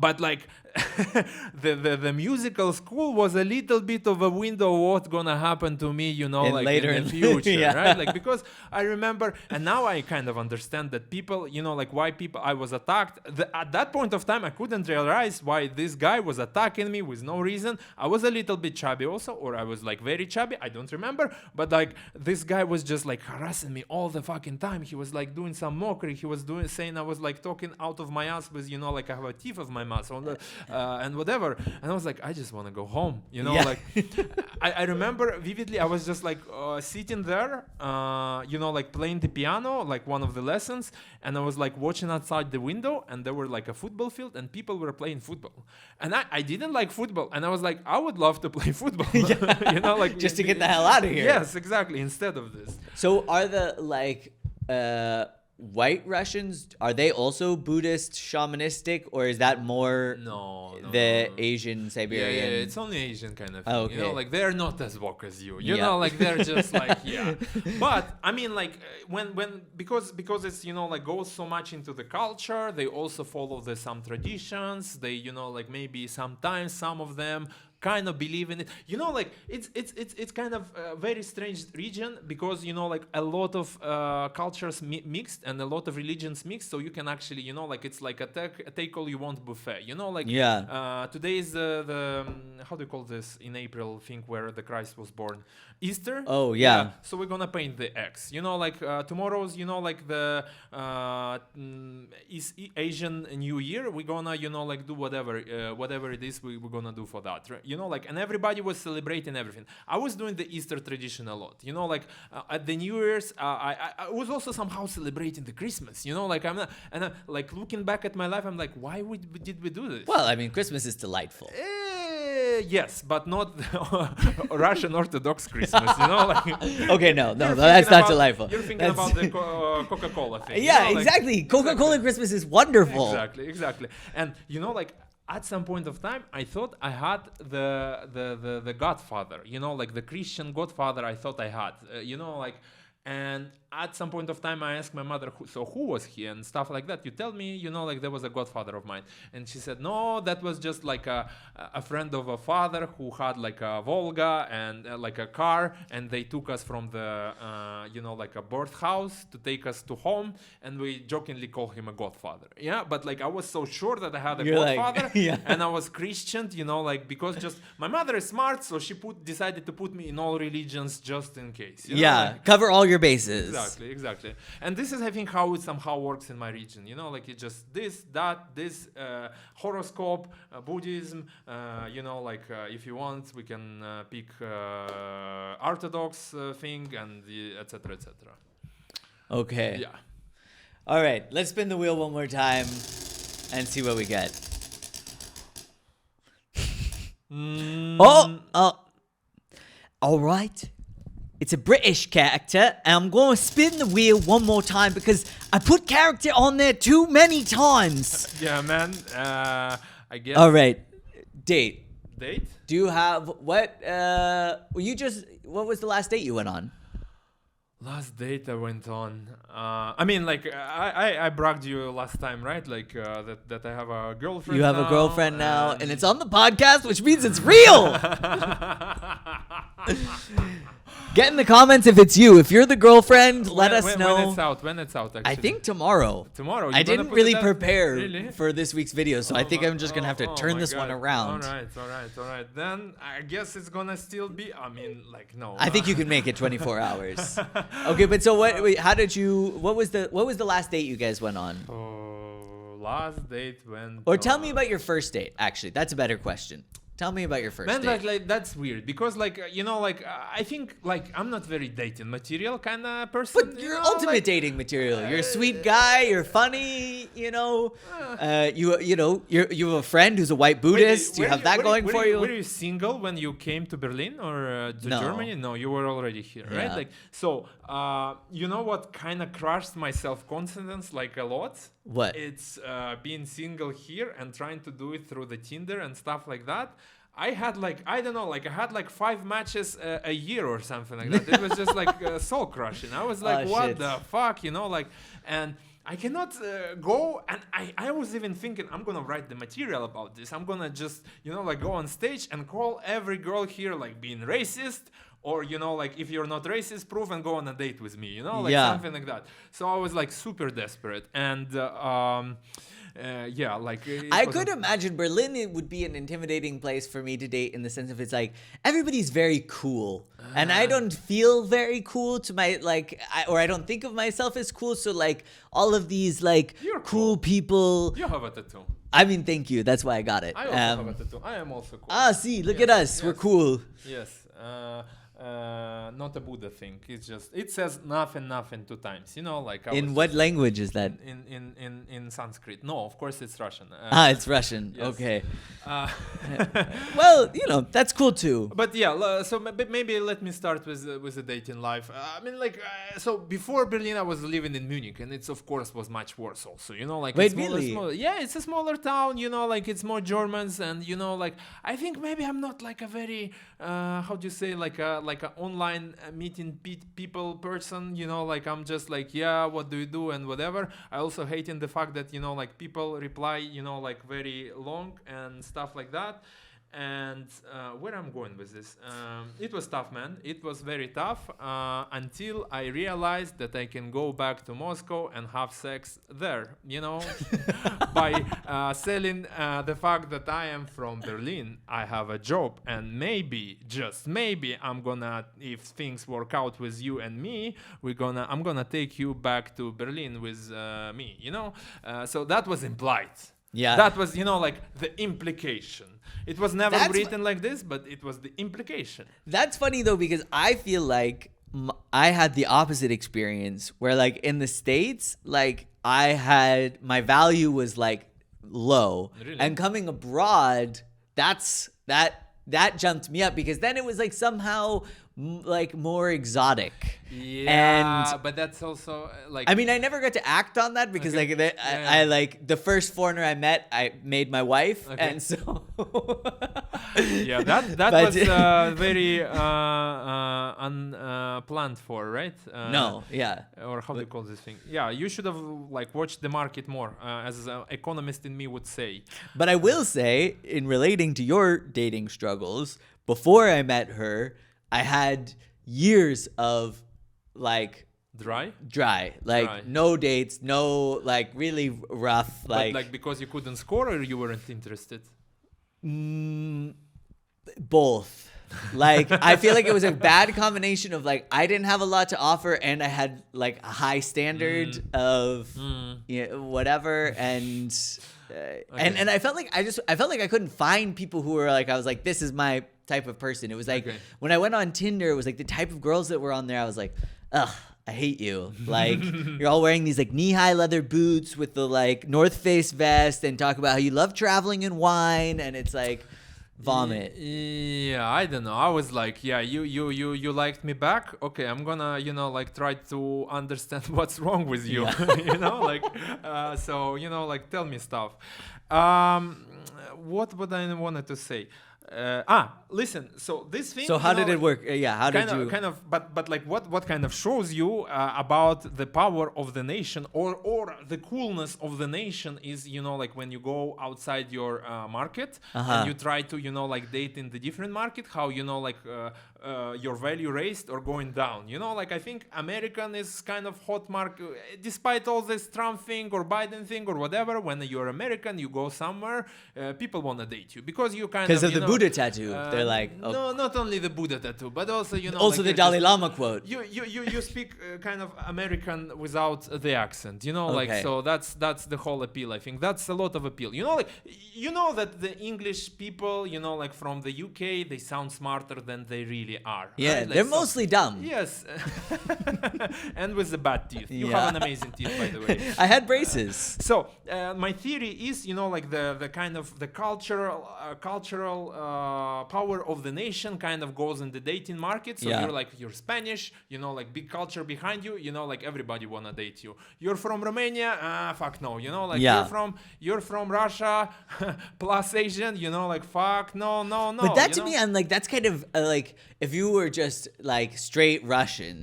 but like the musical school was a little bit of a window of what's gonna happen to me, like later in in- the future, Yeah. right? Like, because I remember, and now I kind of understand that people, like white people, I was attacked. At that point of time, I couldn't realize why this guy was attacking me with no reason. I was a little bit chubby also, or I was like very chubby. I don't remember. But like this guy was just like harassing me all the fucking time. He was like doing some mockery. He was saying I was like talking out of my ass with, like I have a teeth of my mouth and whatever. And I was like, I just want to go home, Yeah. like I remember vividly. I was just like sitting there, like playing the piano, like one of the lessons, and I was like watching outside the window, and there were like a football field, and people were playing football, and I didn't like football, and I was like, I would love to play football, like Just to get the hell out of here. Yes, exactly. Instead of this, So are the like white Russians, are they also Buddhist shamanistic, or is that more no, the no. Asian Yeah, Siberian? it's only Asian kind of thing. Oh, okay. Like they're not as woke as you. You Yeah. know, like they're just like But I mean, like when because it's like goes so much into the culture, they also follow some traditions. They like maybe sometimes some of them kind of believe in it. Like it's kind of a very strange region, because like a lot of cultures mixed and a lot of religions mixed. So you can actually like it's like a take all you want buffet. Like today is the how do you call this in April thing where the Christ was born? Easter. Oh, yeah. So we're gonna paint the eggs. Like tomorrow's like the Asian New Year. We're gonna like do whatever it is we're gonna do for that. Right? Like, and everybody was celebrating everything. I was doing the Easter tradition a lot. Like at the New Year's, I was also somehow celebrating the Christmas. Like I'm not, and like looking back at my life, I'm like, why did we do this? Well, I mean, Christmas is delightful. Yes, but not Russian Orthodox Christmas. Like Okay, no, you're that's thinking not about- delightful. You're thinking That's- about the Coca-Cola thing. Yeah, like- exactly. Coca-Cola Christmas is wonderful. Exactly. And like at some point of time, I thought I had the Godfather, like the Christian Godfather. I thought I had, and at some point of time, I asked my mother, who was he and stuff like that. You tell me, like there was a godfather of mine. And she said, no, that was just like a friend of a father who had like a Volga and like a car. And they took us from the, like a birth house to take us to home. And we jokingly call him a godfather. Yeah, but like I was so sure that I had a godfather and I was Christian, because just my mother is smart. So she decided to put me in all religions just in case. Cover all your bases. Exactly. And this is, I think, how it somehow works in my region. It's just this horoscope, Buddhism. If you want, we can pick Orthodox thing and etc. etc. Okay. Yeah. All right. Let's spin the wheel one more time and see what we get. All right. It's a British character, and I'm going to spin the wheel one more time because I put character on there too many times. Yeah, man. I guess. All right. Date. Date? Do you have what was the last date you went on? Last date I went on. I bragged you last time, right? That I have a girlfriend. You have a girlfriend now, and it's on the podcast, which means it's real. Get in the comments if it's you. If you're the girlfriend, let us know. When it's out, actually. I think tomorrow. Tomorrow. I didn't really prepare for this week's video, so I think I'm just going to have to turn this one around. All right. Then I guess it's going to still be, no. I think you can make it 24 hours. Okay, but so what was the last date you guys went on? Last date went Or tell me about your first date, actually. That's a better question. Tell me about your first date. Like that's weird because I think I'm not very dating material kind of person. But you're ultimate dating material. You're a sweet guy. You're funny. You have a friend who's a white Buddhist. You have that going for you. Were you single when you came to Berlin or to Germany? No, you were already here, right? What kind of crushed my self-confidence a lot? What? It's being single here and trying to do it through the Tinder and stuff like that. I had I had 5 matches a year or something like that. It was just soul crushing. I was like, what the fuck, and I cannot go, and I was even thinking I'm gonna write the material about this. I'm gonna just go on stage and call every girl here being racist. Or, if you're not racist, prove and go on a date with me, something like that. So I was super desperate. And I could imagine Berlin would be an intimidating place for me to date in the sense of it's everybody's very cool. And I don't feel very cool to my, I don't think of myself as cool. So all of these You're cool people. You have a tattoo. I mean, thank you. That's why I got it. I also have a tattoo. I am also cool. See, look at us. Yes. We're cool. Yes. Not a Buddha thing. It's just it says nothing 2 times. In what language is that? In Sanskrit. No, of course it's Russian. It's Russian. Yes. Okay. Well, that's cool too. But yeah, so maybe let me start with the dating life. So before Berlin, I was living in Munich, and it's of course was much worse. Also, Wait, really? Yeah, it's a smaller town. It's more Germans, and I think maybe I'm not a very how do you say like a online meeting people person. I'm just what do you do and whatever. I also hate in the fact that people reply very long and stuff like that. And where I'm going with this, it was tough, man. It was very tough until I realized that I can go back to Moscow and have sex there, by selling the fact that I am from Berlin. I have a job, and maybe, just maybe, I'm gonna, if things work out with you and me, I'm gonna take you back to Berlin with me, So that was implied. Yeah. That was, the implication. It was never written like this, but it was the implication. That's funny, though, because I feel like I had the opposite experience where, in the States, I had, my value was, low. Really? And coming abroad, that jumped me up because then it was, somehow, more exotic. Yeah, And but that's also like I mean, I never got to act on that because Okay. I like the first foreigner I met, I made my wife, Okay. and so yeah, that But- was very unplanned for, right? no, yeah. Or how do you call this thing? Yeah, you should have like watched the market more, as an economist in me would say. But I will say, in relating to your dating struggles, before I met her, I had years of like Dry, dry, like Dry. no dates, no like really rough, but like because you couldn't score or you weren't interested. both. Like I feel like it was a bad combination of like I didn't have a lot to offer and I had like a high standard of whatever and I felt like I felt like I couldn't find people who were like I was like this is my type of person. It was like Okay. when I went on Tinder, it was like the type of girls that were on there. I was like, ugh, I hate you. Like you're all wearing these like knee-high leather boots with the like North Face vest and talk about how you love traveling and wine, and it's like vomit. Yeah, I don't know. I was like, yeah, you liked me back. Okay, I'm gonna, like try to understand what's wrong with you. Like, so like tell me stuff. What would I wanted to say? Listen. So this thing. So how did it work? Yeah, how did you? Kind of, but like what kind of shows you about the power of the nation or the coolness of the nation is like when you go outside your market and you try to like date in the different market, how like your value raised or going down. Like I think American is kind of hot market despite all this Trump thing or Biden thing or whatever. When you're American, you go somewhere, people want to date you because you kind Because of of the Buddha tattoo, they're like, oh. No, not only the Buddha tattoo, but also Also like the Dalai Lama quote. You speak kind of American without the accent, like Okay. so that's the whole appeal. I think that's a lot of appeal. Like that the English people, like from the UK, they sound smarter than they really are. Yeah, right? Like, they're so- mostly dumb. Yes, and with the bad teeth. You Yeah. have an amazing teeth, by the way. I had braces. So my theory is, like the kind of the cultural power of the nation kind of goes in the dating market. So Yeah. you're Spanish, like big culture behind you, like everybody wanna date you. You're from Romania, fuck no, like Yeah. you're from Russia, plus Asian, like fuck no. But that to me, I'm like, that's kind of like if you were just like straight Russian,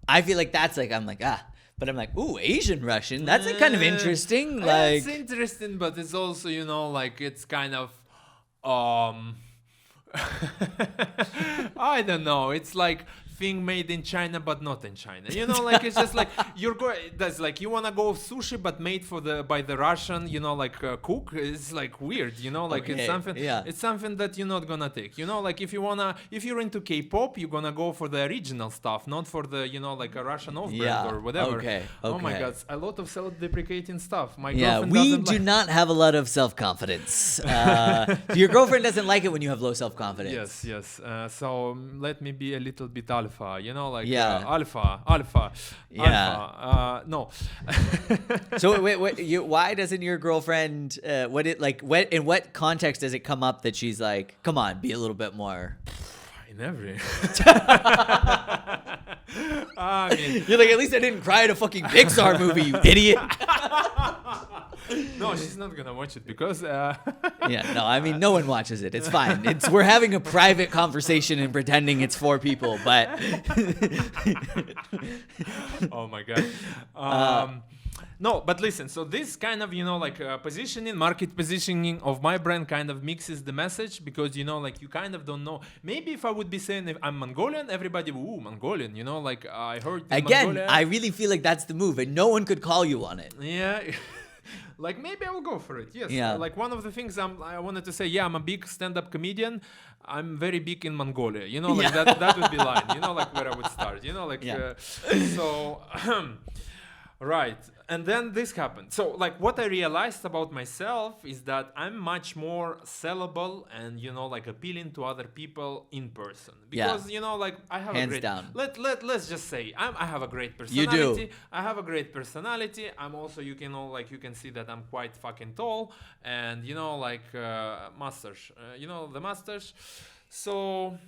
I feel like that's like, I'm like, but I'm like, ooh, Asian Russian. That's like kind of interesting. Like, it's interesting, but it's also like it's kind of I don't know. It's like thing made in China but not in China. Like it's just like that's like you wanna go sushi but made by the Russian, cook. It's like weird, like Okay, it's something. yeah. It's something that you're not gonna take. Like if you're into K-pop, you're gonna go for the original stuff, not for the like a Russian off-brand Yeah, or whatever. okay, Oh my okay. God, a lot of self-deprecating stuff. My yeah, girlfriend we doesn't do like- not have a lot of self-confidence. Your girlfriend doesn't like it when you have low self-confidence. Yes. So let me be a little bit alpha, like Yeah. alpha. Yeah. No. So wait, why doesn't your girlfriend? In what context does it come up that she's like, come on, be a little bit more? In every. I mean, You're like, at least I didn't cry at a fucking Pixar movie, you idiot. no, she's not gonna watch it because. Yeah, no, I mean, no one watches it. It's fine. We're having a private conversation and pretending it's for people, but Oh my God. No, but listen. So this kind of market positioning of my brand kind of mixes the message because like you kind of don't know. Maybe if I would be saying if I'm Mongolian, everybody ooh Mongolian. Like I heard in again, Mongolia, I really feel like that's the move, and no one could call you on it. Yeah. Like maybe I will go for it. Yes. Yeah. Like one of the things I wanted to say. Yeah, I'm a big stand-up comedian. I'm very big in Mongolia. Like Yeah. that would be line. Like where I would start. Like Yeah. so. Right. And then this happened. So like what I realized about myself is that I'm much more sellable and like appealing to other people in person because like I have Hands a great down. let's just say I have a great You personality. do. I have a great personality. I'm also you can see that I'm quite fucking tall and mustache. The mustache. So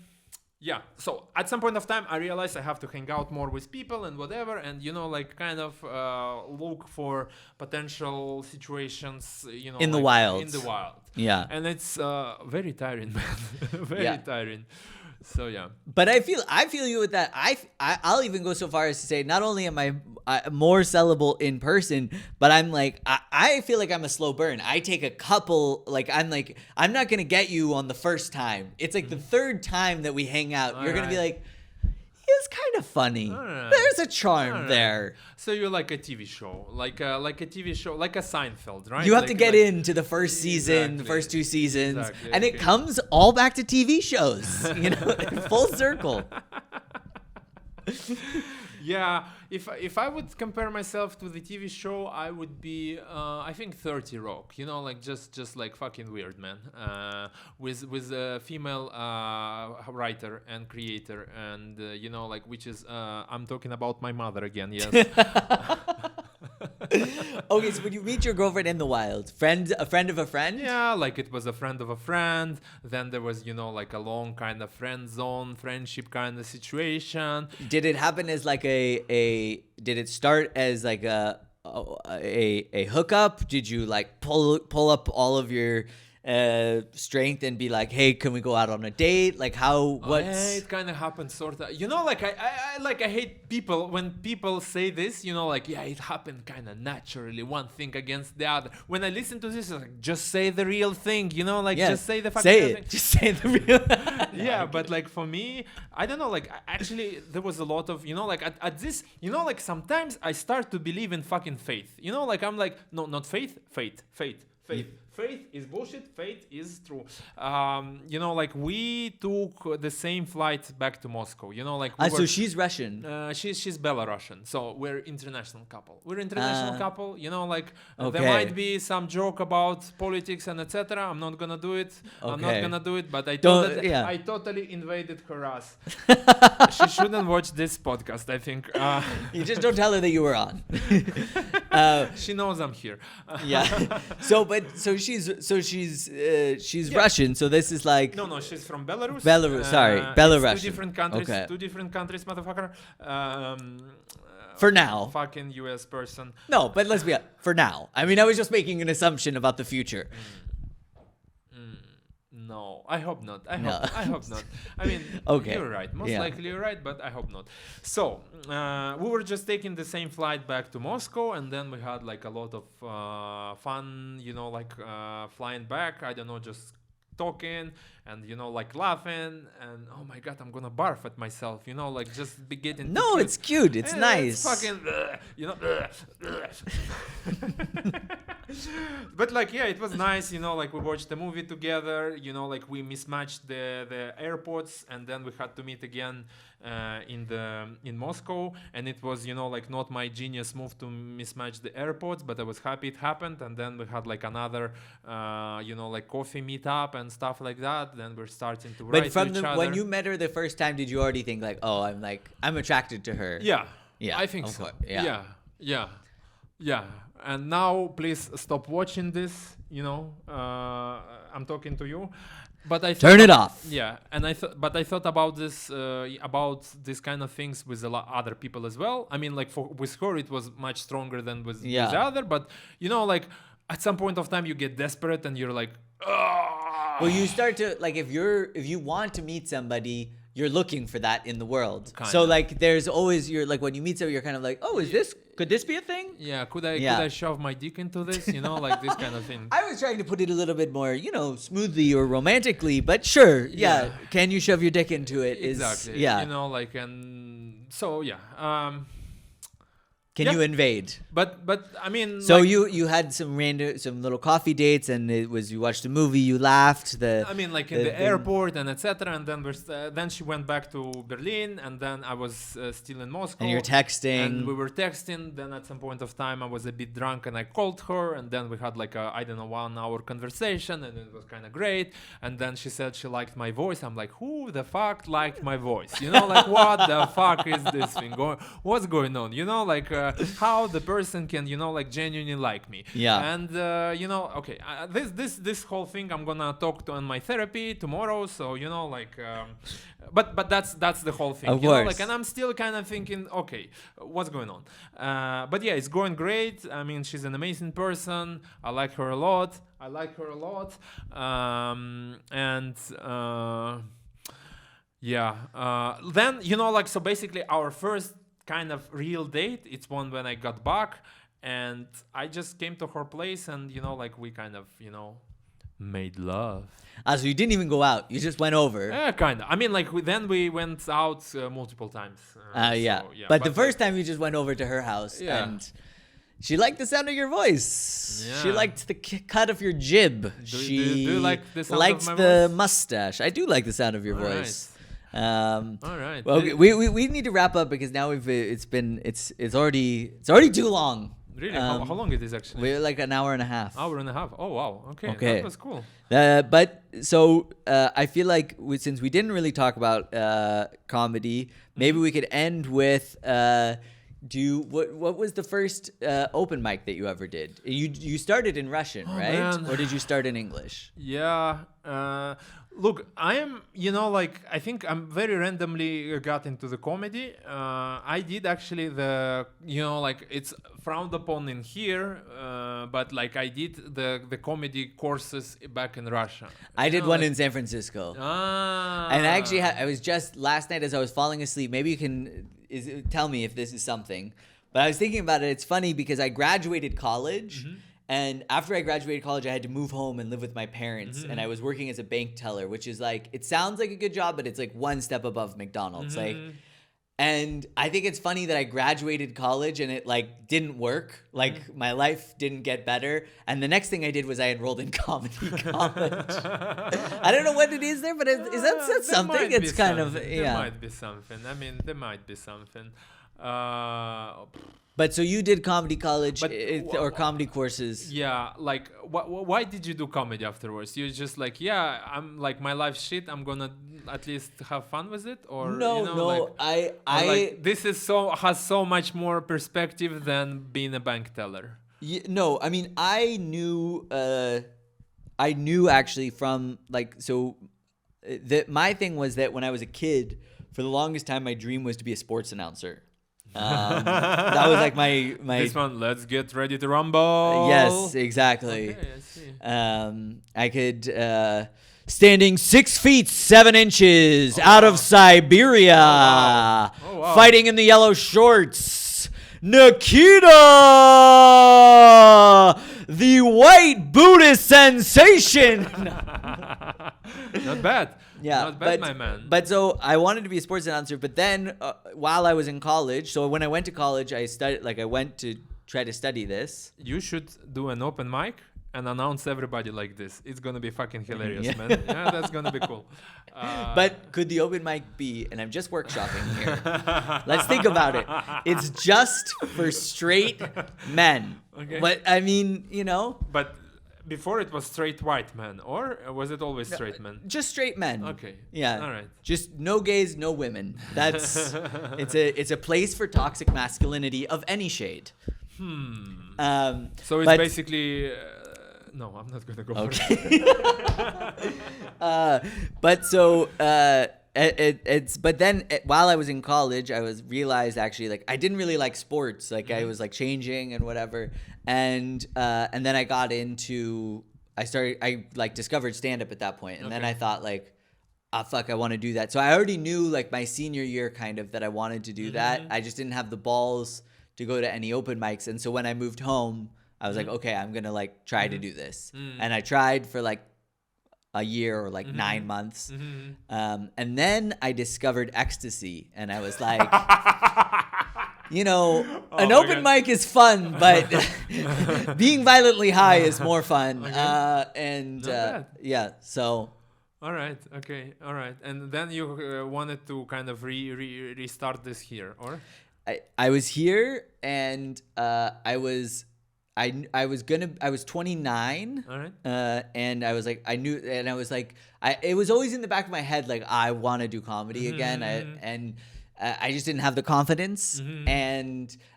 yeah, so at some point of time I realized I have to hang out more with people and whatever, and like kind of look for potential situations, In the like wild. in the wild. Yeah. And it's very tiring, man. Very Yeah. tiring. So yeah. But I feel you with that. I'll even go so far as to say not only am I more sellable in person, but I'm like I feel like I'm a slow burn. I take a couple, like I'm not gonna get you on the first time. It's like the third time that we hang out, you're gonna be like, it's kind of funny. Alright. There's a charm Alright. there. So you're like a TV show, like a TV show, like a Seinfeld, right? You have like, to get like, into the first season, the Exactly. first 2 seasons, Exactly, and it okay. comes all back to TV shows, full circle. Yeah, if I would compare myself to the TV show, I would be I think 30 Rock. Like just like fucking weird, man. With a female writer and creator, and like which is I'm talking about my mother again. Yes. Okay, so when you meet your girlfriend in the wild, a friend of a friend? Yeah, like it was a friend of a friend. Then there was, like a long kind of friend zone, friendship kind of situation. Did it happen as like did it start as like a hookup? Did you like pull up all of your strength and be like, hey, can we go out on a date? Like It kind of happened sort of, like I hate people when people say this, like, yeah, it happened kind of naturally, one thing against the other. When I listen to this, like, just say the real thing, like, just say the fucking real thing. Just say the real. Yeah, but like for me, I don't know, like actually there was a lot of, like at this, like sometimes I start to believe in fucking faith, like I'm like, no, not faith. Faith is bullshit. Faith is true. Like we took the same flight back to Moscow. Like So she's Russian. she's Belarusian. So we're international couple. Couple. Like Okay. there might be some joke about politics and etc. I'm not gonna do it. I'm not Okay. gonna do it. But I Yeah. totally invaded her ass. She shouldn't watch this podcast, I think. You just don't tell her that you were on. She knows I'm here. Yeah. So she's Russian. So this is like No, she's from Belarus. Sorry, it's Belarusian. Two different countries. Okay. Two different countries, motherfucker. For now. Fucking US person. No, but let's be honest. For now. I mean, I was just making an assumption about the future. No, I hope not. I No. hope not. I mean, Okay. You're right. Most Yeah. likely you're right, but I hope not. So, we were just taking the same flight back to Moscow, and then we had like a lot of fun, like flying back. I don't know, just talking and like laughing, and oh my god, I'm gonna barf at myself, like just be getting No, too it's cute. It's Yeah, nice. It's fucking, But like, yeah, it was nice, like we watched the movie together, like we mismatched the airports, and then we had to meet again in Moscow, and it was like not my genius move to mismatch the airports, but I was happy it happened. And then we had like another like coffee meetup and stuff like that. Then we're starting to write But from to each other. when you met her the first time, did you already think like, oh, I'm attracted to her? Yeah. Yeah, I think of so. course, yeah. Yeah. And now, please stop watching this. I'm talking to you. But I Turn it off. Yeah, and I thought about this kind of things with a lot other people as well. I mean, like with her, it was much stronger than with the other. But like at some point of time, you get desperate and you're like, oh. Well, you start to like if you want to meet somebody, you're looking for that in the world. Kind so of. like there's always like when you meet somebody, you're kind of like, oh, could this be a thing? Yeah, could I shove my dick into this? Like this kind of thing. I was trying to put it a little bit more, smoothly or romantically, but sure, yeah. Can you shove your dick into it? Exactly. Yeah. Like, and so yeah. Can you invade? But I mean, So like, you had some little coffee dates, and you watched a movie, you laughed. I mean, like in the airport and etc. And then then she went back to Berlin, and then I was still in Moscow. And you're texting. And we were texting. Then at some point of time, I was a bit drunk, and I called her, and then we had like a 1 hour conversation, and it was kind of great. And then she said she liked my voice. I'm like, who the fuck liked my voice? Like what the fuck is this thing going? What's going on? Like. how the person can, like genuinely like me. Yeah. And okay, this whole thing I'm gonna talk to in my therapy tomorrow. So but that's the whole thing. Of Like, course. and I'm still kind of thinking, okay, what's going on? But yeah, it's going great. I mean, she's an amazing person. I like her a lot. And then so basically our first kind of real date, it's one when I got back, and I just came to her place, and we kind of made love. So you didn't even go out, you just went over. Yeah, kind of. I mean, then we went out multiple times. Yeah. So, But the first time you just went over to her house, and she liked the sound of your voice. Yeah. She liked the cut of your jib. Do She you like the sound likes of my the voice? mustache. I do like the sound of your All voice. All right. Well, okay, we need to wrap up because now it's already too long. Really? How long it is actually? We're like an hour and a half. Hour and a half. Oh wow. Okay. Okay. That was cool. But so I feel like since we didn't really talk about comedy, maybe we could end with what was the first open mic that you ever did? You started in Russian, right? Man. Or did you start in English? Yeah. Look, I am, I think I'm very randomly got into the comedy. I did actually it's frowned upon in here, but I did the comedy courses back in Russia. I did one in San Francisco. And actually, I was just last night as I was falling asleep. Maybe you can tell me if this is something. But I was thinking about it. It's funny because I graduated college. Mm-hmm. And after I graduated college, I had to move home and live with my parents. Mm-hmm. And I was working as a bank teller, which is it sounds like a good job, but it's one step above McDonald's. Mm-hmm. And I think it's funny that I graduated college and it didn't work. My life didn't get better. And the next thing I did was I enrolled in comedy college. I don't know what it is there, but is that something? It's kind of, yeah. There might be something. I mean, there might be something. But so you did comedy college or comedy courses? Yeah, why did you do comedy afterwards? You're just I'm my life's shit. I'm gonna at least have fun with it, or no. This is has so much more perspective than being a bank teller. No, I mean I knew actually from that my thing was that when I was a kid, for the longest time, my dream was to be a sports announcer. That was my This one, let's get ready to rumble. Yes, exactly. Okay, I see. I could standing 6 feet 7 inches out of Siberia, wow. fighting in the yellow shorts, Nikita, the white Buddhist sensation. Not bad. Yeah, not bad, my man. But so I wanted to be a sports announcer, but then while I was in college, so when I went to college, I studied. I went to try to study this. You should do an open mic and announce everybody like this. It's gonna be fucking hilarious, Yeah. man. Yeah, that's gonna be cool. But could the open mic be? And I'm just workshopping here. Let's think about it. It's just for straight men. Okay. But I mean, But before it was straight white men, or was it always straight men? just straight men. Okay. Yeah. All right. Just no gays, no women. That's it's a place for toxic masculinity of any shade. So it's basically. No, I'm not gonna go for it. But so but then while I was in college, I realized actually I didn't really like sports. I was changing and whatever, and then I got into I discovered stand up at that point, and then I thought fuck, I want to do that. So I already knew my senior year kind of that I wanted to do that. I just didn't have the balls to go to any open mics, and so when I moved home, I was okay, I'm gonna try to do this, and I tried for a year or 9 months, and then I discovered ecstasy, and I was like, an open mic is fun, but being violently high is more fun. Yeah, so. All right. Okay. All right. And then you wanted to kind of restart this here, or? I was here, and I was 29. All right. And I was I knew, and I was it was always in the back of my head, I want to do comedy again. I just didn't have the confidence. Mm-hmm.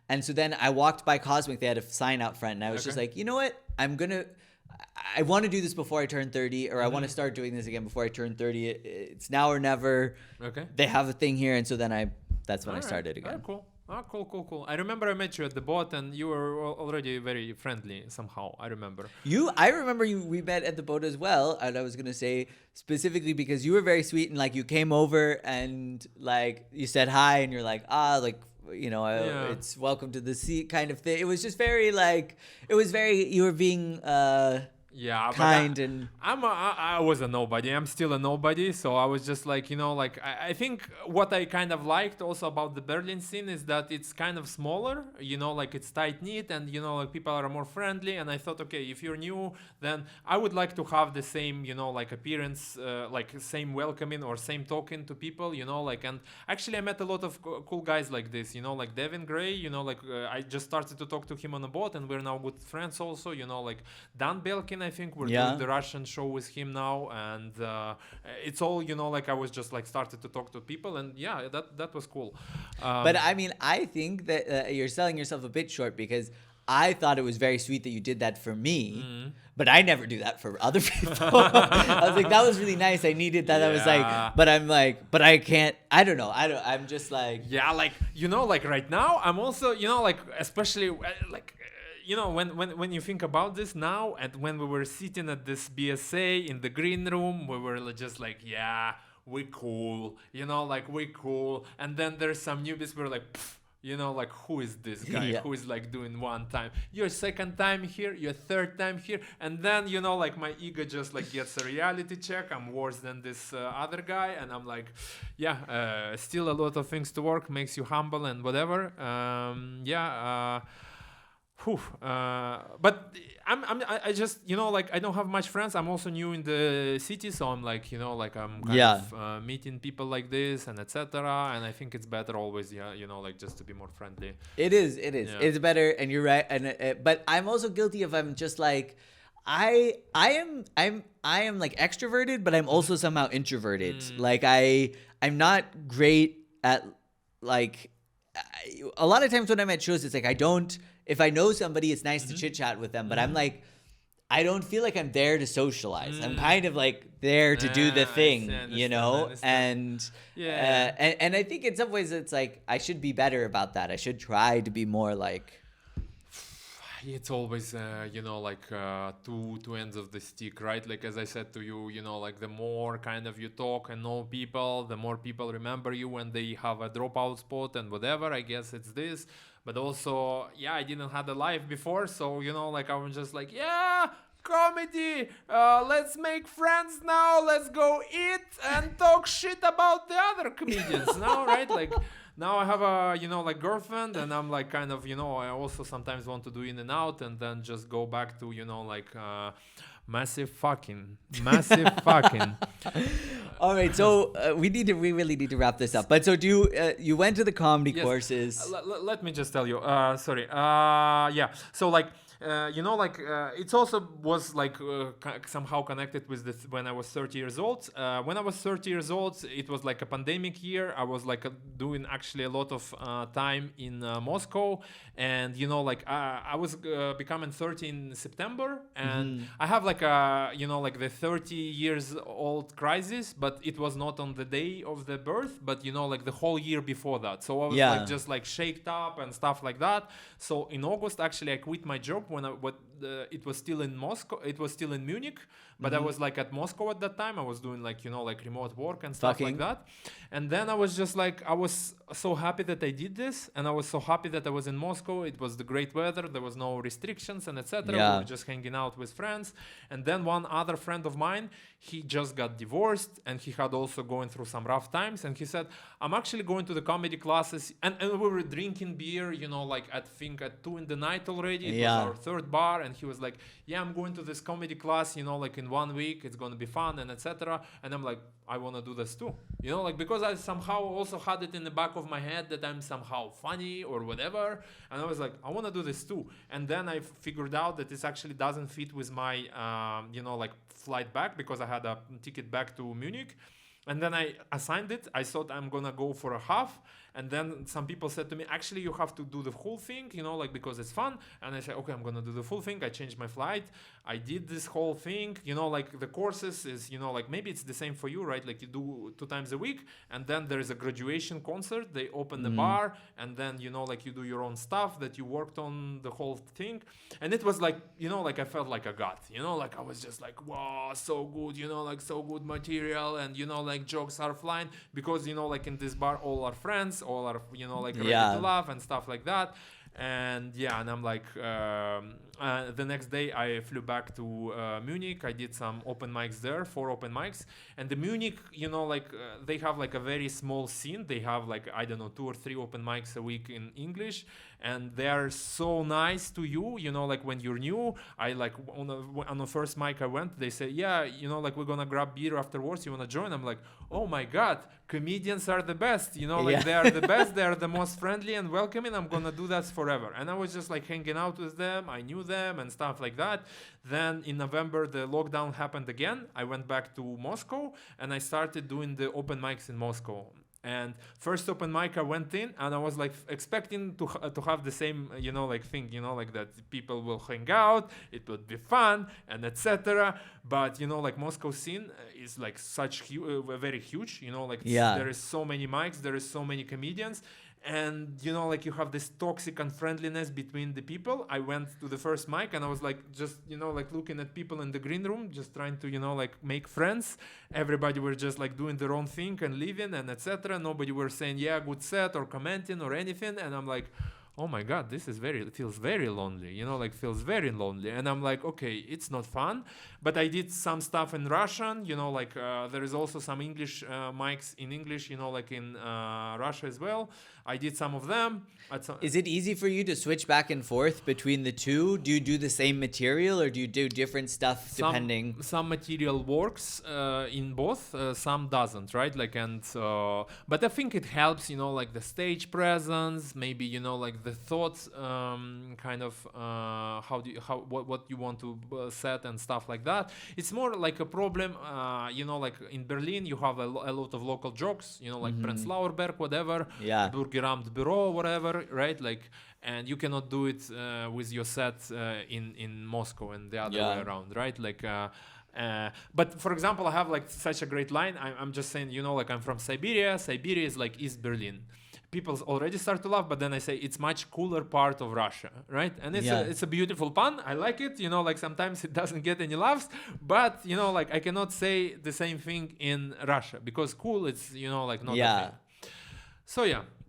And so then I walked by Cosmic. They had a sign out front, and I was just Okay. like, you know what? I want to do this before I turn 30, or I want to Mm-hmm. start doing this again before I turn 30. It's now or never. Okay. They have a thing here, and so then that's when I All right. started All right, again. cool. Ah, cool, cool, cool. I remember I met you at the boat, and you were already very friendly somehow. I remember. I remember we met at the boat as well, and I was gonna say specifically because you were very sweet, and like you came over and like you said hi, and you're like, Yeah. it's welcome to the sea kind of thing. It was just very like, you were being Yeah, but kind and I was a nobody. I'm still a nobody. So I was just like, I think what I kind of liked also about the Berlin scene is that it's kind of smaller, like it's tight knit and, like people are more friendly. And I thought, okay, if you're new, then I would like to have the same, like appearance, like same welcoming or same talking to people, and actually I met a lot of cool guys like this, like Devin Gray, I just started to talk to him on a boat and we're now good friends also, like Dan Belkin, I think we're Yeah. doing the Russian show with him now, and it's all like I was just like started to talk to people, and yeah, that was cool. But I mean, I think that you're selling yourself a bit short because I thought it was very sweet that you did that for me, but I never do that for other people. I was like, that was really nice. I needed that. I was Yeah. like, but I can't. I don't know. I'm just like, Yeah, like like right now I'm also like especially like when you think about this now, and when we were sitting at this BSA in the green room, we were just like, yeah, we cool, like we cool, and then there's some newbies, we're like, pff, like who is this guy Yeah. who is like doing one time, your second time here, your third time here, and then like my ego just like gets a reality check. I'm worse than this other guy, and I'm like, yeah, still a lot of things to work, makes you humble and whatever. Whew, but I just like I don't have much friends. I'm also new in the city, so I'm like like I'm kind Yeah. of meeting people like this and etc. And I think it's better always, like just to be more friendly. it is. Yeah. It's better, and you're right. And but I'm also guilty of I'm just like. I am like extroverted, but I'm also somehow introverted. Like I'm not great at like a lot of times when I'm at shows, it's like if I know somebody, it's nice to chit chat with them, but I'm like, I don't feel like I'm there to socialize. I'm kind of like there to do the I thing, understand, you understand. and Yeah. and I think in some ways it's like I should be better about that. I should try to be more like. It's always like two ends of the stick, right? Like as I said to you, like the more kind of you talk and know people, the more people remember you when they have a dropout spot and whatever. I guess it's this, but also I didn't have a life before, so like I was just like, yeah, comedy, let's make friends now, let's go eat and talk shit about the other comedians now, right? Like now I have a like girlfriend, and I'm like kind of I also sometimes want to do in and out, and then just go back to like massive fucking. All right, so we really need to wrap this up. But so you went to the comedy Yes. courses? Let me just tell you. Sorry. Yeah. So like. It also was like somehow connected with this when I was 30 years old. When I was 30 years old, it was like a pandemic year. I was like doing actually a lot of time in Moscow, and I was becoming 30 in September, and I have like a like the 30 years old crisis, but it was not on the day of the birth, but like the whole year before that. So I was Yeah. like just like shaked up and stuff like that. So in August, actually, I quit my job when it was still in Moscow. It was still in Munich, but I was like at Moscow at that time. I was doing like like remote work and stuff like that. And then I was just like, I was so happy that I did this, and I was so happy that I was in Moscow. It was the great weather. There was no restrictions and etc. Yeah. We were just hanging out with friends. And then one other friend of mine, he just got divorced, and he had also going through some rough times. And he said, I'm actually going to the comedy classes, and we were drinking beer, like I think at 2 in the night already. It Yeah. was our third bar, and he was like, yeah, I'm going to this comedy class, like in 1 week, it's going to be fun and etc. And I'm like, I want to do this too, like because I somehow also had it in the back of my head that I'm somehow funny or whatever, and I was like, I want to do this too. And then I figured out that this actually doesn't fit with my like flight back, because I had a ticket back to Munich. And then I assigned it. I thought I'm gonna go for a half, And then some people said to me, actually, you have to do the whole thing, like because it's fun. And I said, okay, I'm gonna do the full thing. I changed my flight. I did this whole thing, like the courses is, like maybe it's the same for you, right? Like you do 2 times a week, and then there is a graduation concert. They open the bar, and then, like you do your own stuff that you worked on the whole thing. And it was like, like I felt like a god, like I was just like, wow, so good, like so good material. And, like jokes are flying because, like in this bar, all are friends, all are, like ready to laugh and stuff like that. And I'm like, the next day I flew back to Munich. I did some open mics there, 4 open mics. And the Munich, they have like a very small scene. They have like, I don't know, 2 or 3 open mics a week in English. And they are so nice to you, like when you're new. I like on the first mic I went, they say, yeah, like we're gonna grab beer afterwards. You wanna join? I'm like, oh my God, comedians are the best. They are the best. They are the most friendly and welcoming. I'm gonna do that forever. And I was just like hanging out with them. I knew them and stuff like that. Then in November, the lockdown happened again. I went back to Moscow and I started doing the open mics in Moscow. And first open mic I went in and I was like expecting to have the same like thing, like that people will hang out, it would be fun and etc. But like Moscow scene is like such very huge, there is so many mics, there is so many comedians. And like you have this toxic unfriendliness between the people. I went to the first mic and I was like just like looking at people in the green room, just trying to like make friends. Everybody were just like doing their own thing and leaving and etc. Nobody were saying good set or commenting or anything. And I'm like, oh my God, this is it feels very lonely, feels very lonely. And I'm like, okay, it's not fun. But I did some stuff in Russian, there is also some English mics in English, like in Russia as well. I did some of them. Is it easy for you to switch back and forth between the two? Do you do the same material or do you do different stuff depending? Some material works in both, some doesn't, right? But I think it helps, like the stage presence, maybe, like the thoughts, kind of what you want to set and stuff like that. It's more like a problem, like in Berlin, you have a lot of local jokes, like Prenzlauer Berg, whatever. Bürgeramt Büro, whatever, right? And you cannot do it with your set in Moscow and the other way around, right? But for example, I have like such a great line. I'm just saying, I'm from Siberia. Siberia is like East Berlin. People already start to laugh, but then I say it's much cooler part of Russia, right? And it's a beautiful pun. I like it. Sometimes it doesn't get any laughs, but I cannot say the same thing in Russia because cool, it's not a thing. So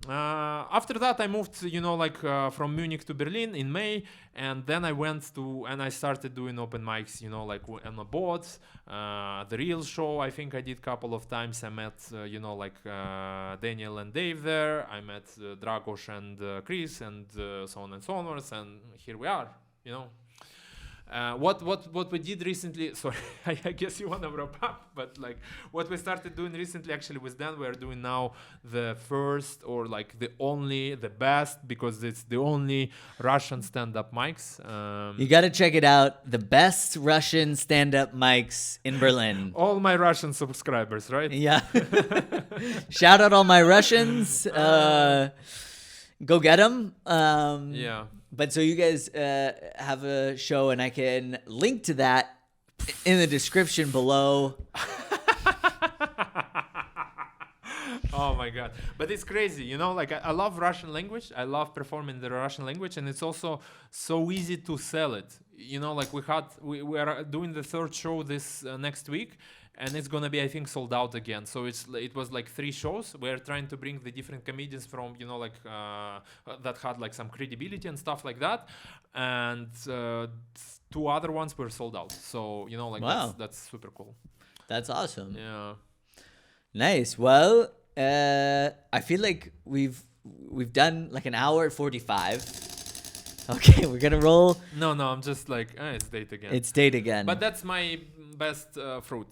after that I moved from Munich to Berlin in May, and then I started doing open mics on the boards, the real show. I think I did a couple of times. I met Daniel and Dave there. I met Dragos and Chris and so on and so on, and here we are. What we did recently, sorry, I guess you want to wrap up, but what we started doing recently actually with Dan, we're doing now the first or the best, because it's the only Russian stand-up mics. You got to check it out. The best Russian stand-up mics in Berlin. All my Russian subscribers, right? Yeah. Shout out all my Russians. Go get them. But so you guys have a show, and I can link to that in the description below. Oh my God. But it's crazy, I love Russian language. I love performing the Russian language, and it's also so easy to sell it. We are doing the 3rd show this next week, and it's gonna be, I think, sold out again. So it was 3 shows. We're trying to bring the different comedians from that had some credibility and stuff like that, and 2 other ones were sold out. So wow. that's super cool. That's awesome. Yeah. Nice. Well, I feel like we've done an hour 45. Okay, we're gonna roll. No, I'm just it's date again. It's date again. But that's my best fruit,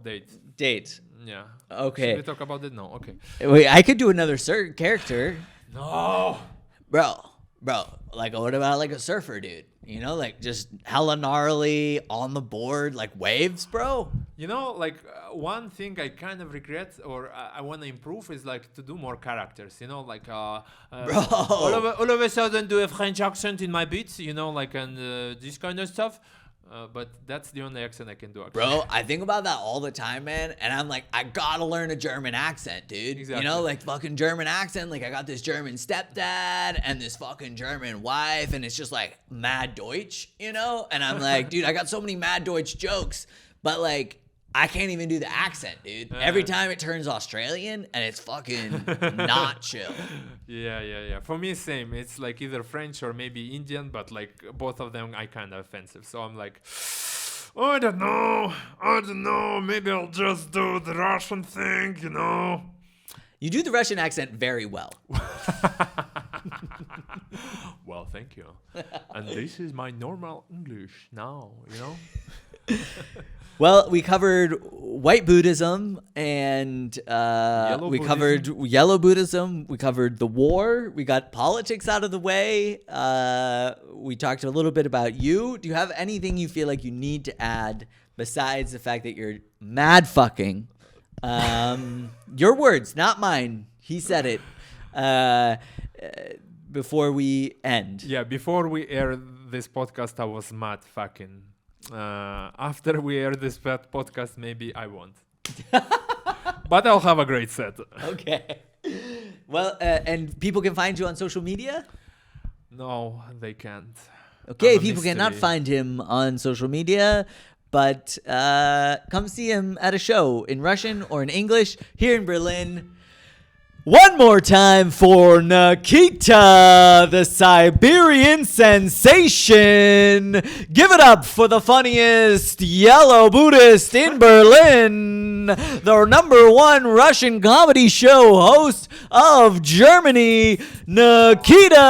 date. Date. Yeah. Okay. Should we talk about it? No. Okay. Wait, I could do another character. No. Bro. What about a surfer, dude? You know, like just hella gnarly on the board, like waves, bro. You know, like one thing I kind of regret or I want to improve is like to do more characters. You know, like Bro. all of a sudden do a French accent in my beats. You know, like and this kind of stuff. But that's the only accent I can do. Actually. Bro, I think about that all the time, man. And I'm like, I gotta learn a German accent, dude. Exactly. You know, like fucking German accent. Like I got this German stepdad and this fucking German wife. And it's just like mad Deutsch, you know? And I'm like, dude, I got so many mad Deutsch jokes. But like, I can't even do the accent, dude. Every time it turns Australian and it's fucking not chill. Yeah. For me, same. It's like either French or maybe Indian, but like both of them I kind of offensive. So I'm like, I don't know. Maybe I'll just do the Russian thing, you know. You do the Russian accent very well. Well, thank you. And this is my normal English now, you know. Well, we covered white Buddhism and we covered yellow Buddhism. We covered the war. We got politics out of the way. We talked a little bit about you. Do you have anything you feel like you need to add besides the fact that you're mad fucking? Your words, not mine. He said it before we end. Yeah, before we air this podcast, I was mad fucking. After we air this podcast, maybe I won't. But I'll have a great set. Okay. Well, and people can find you on social media? No, they can't. Okay, people cannot find him on social media, but come see him at a show in Russian or in English here in Berlin. One more time for Nikita, the Siberian sensation. Give it up for the funniest yellow Buddhist in Berlin, the #1 Russian comedy show host of Germany, Nikita.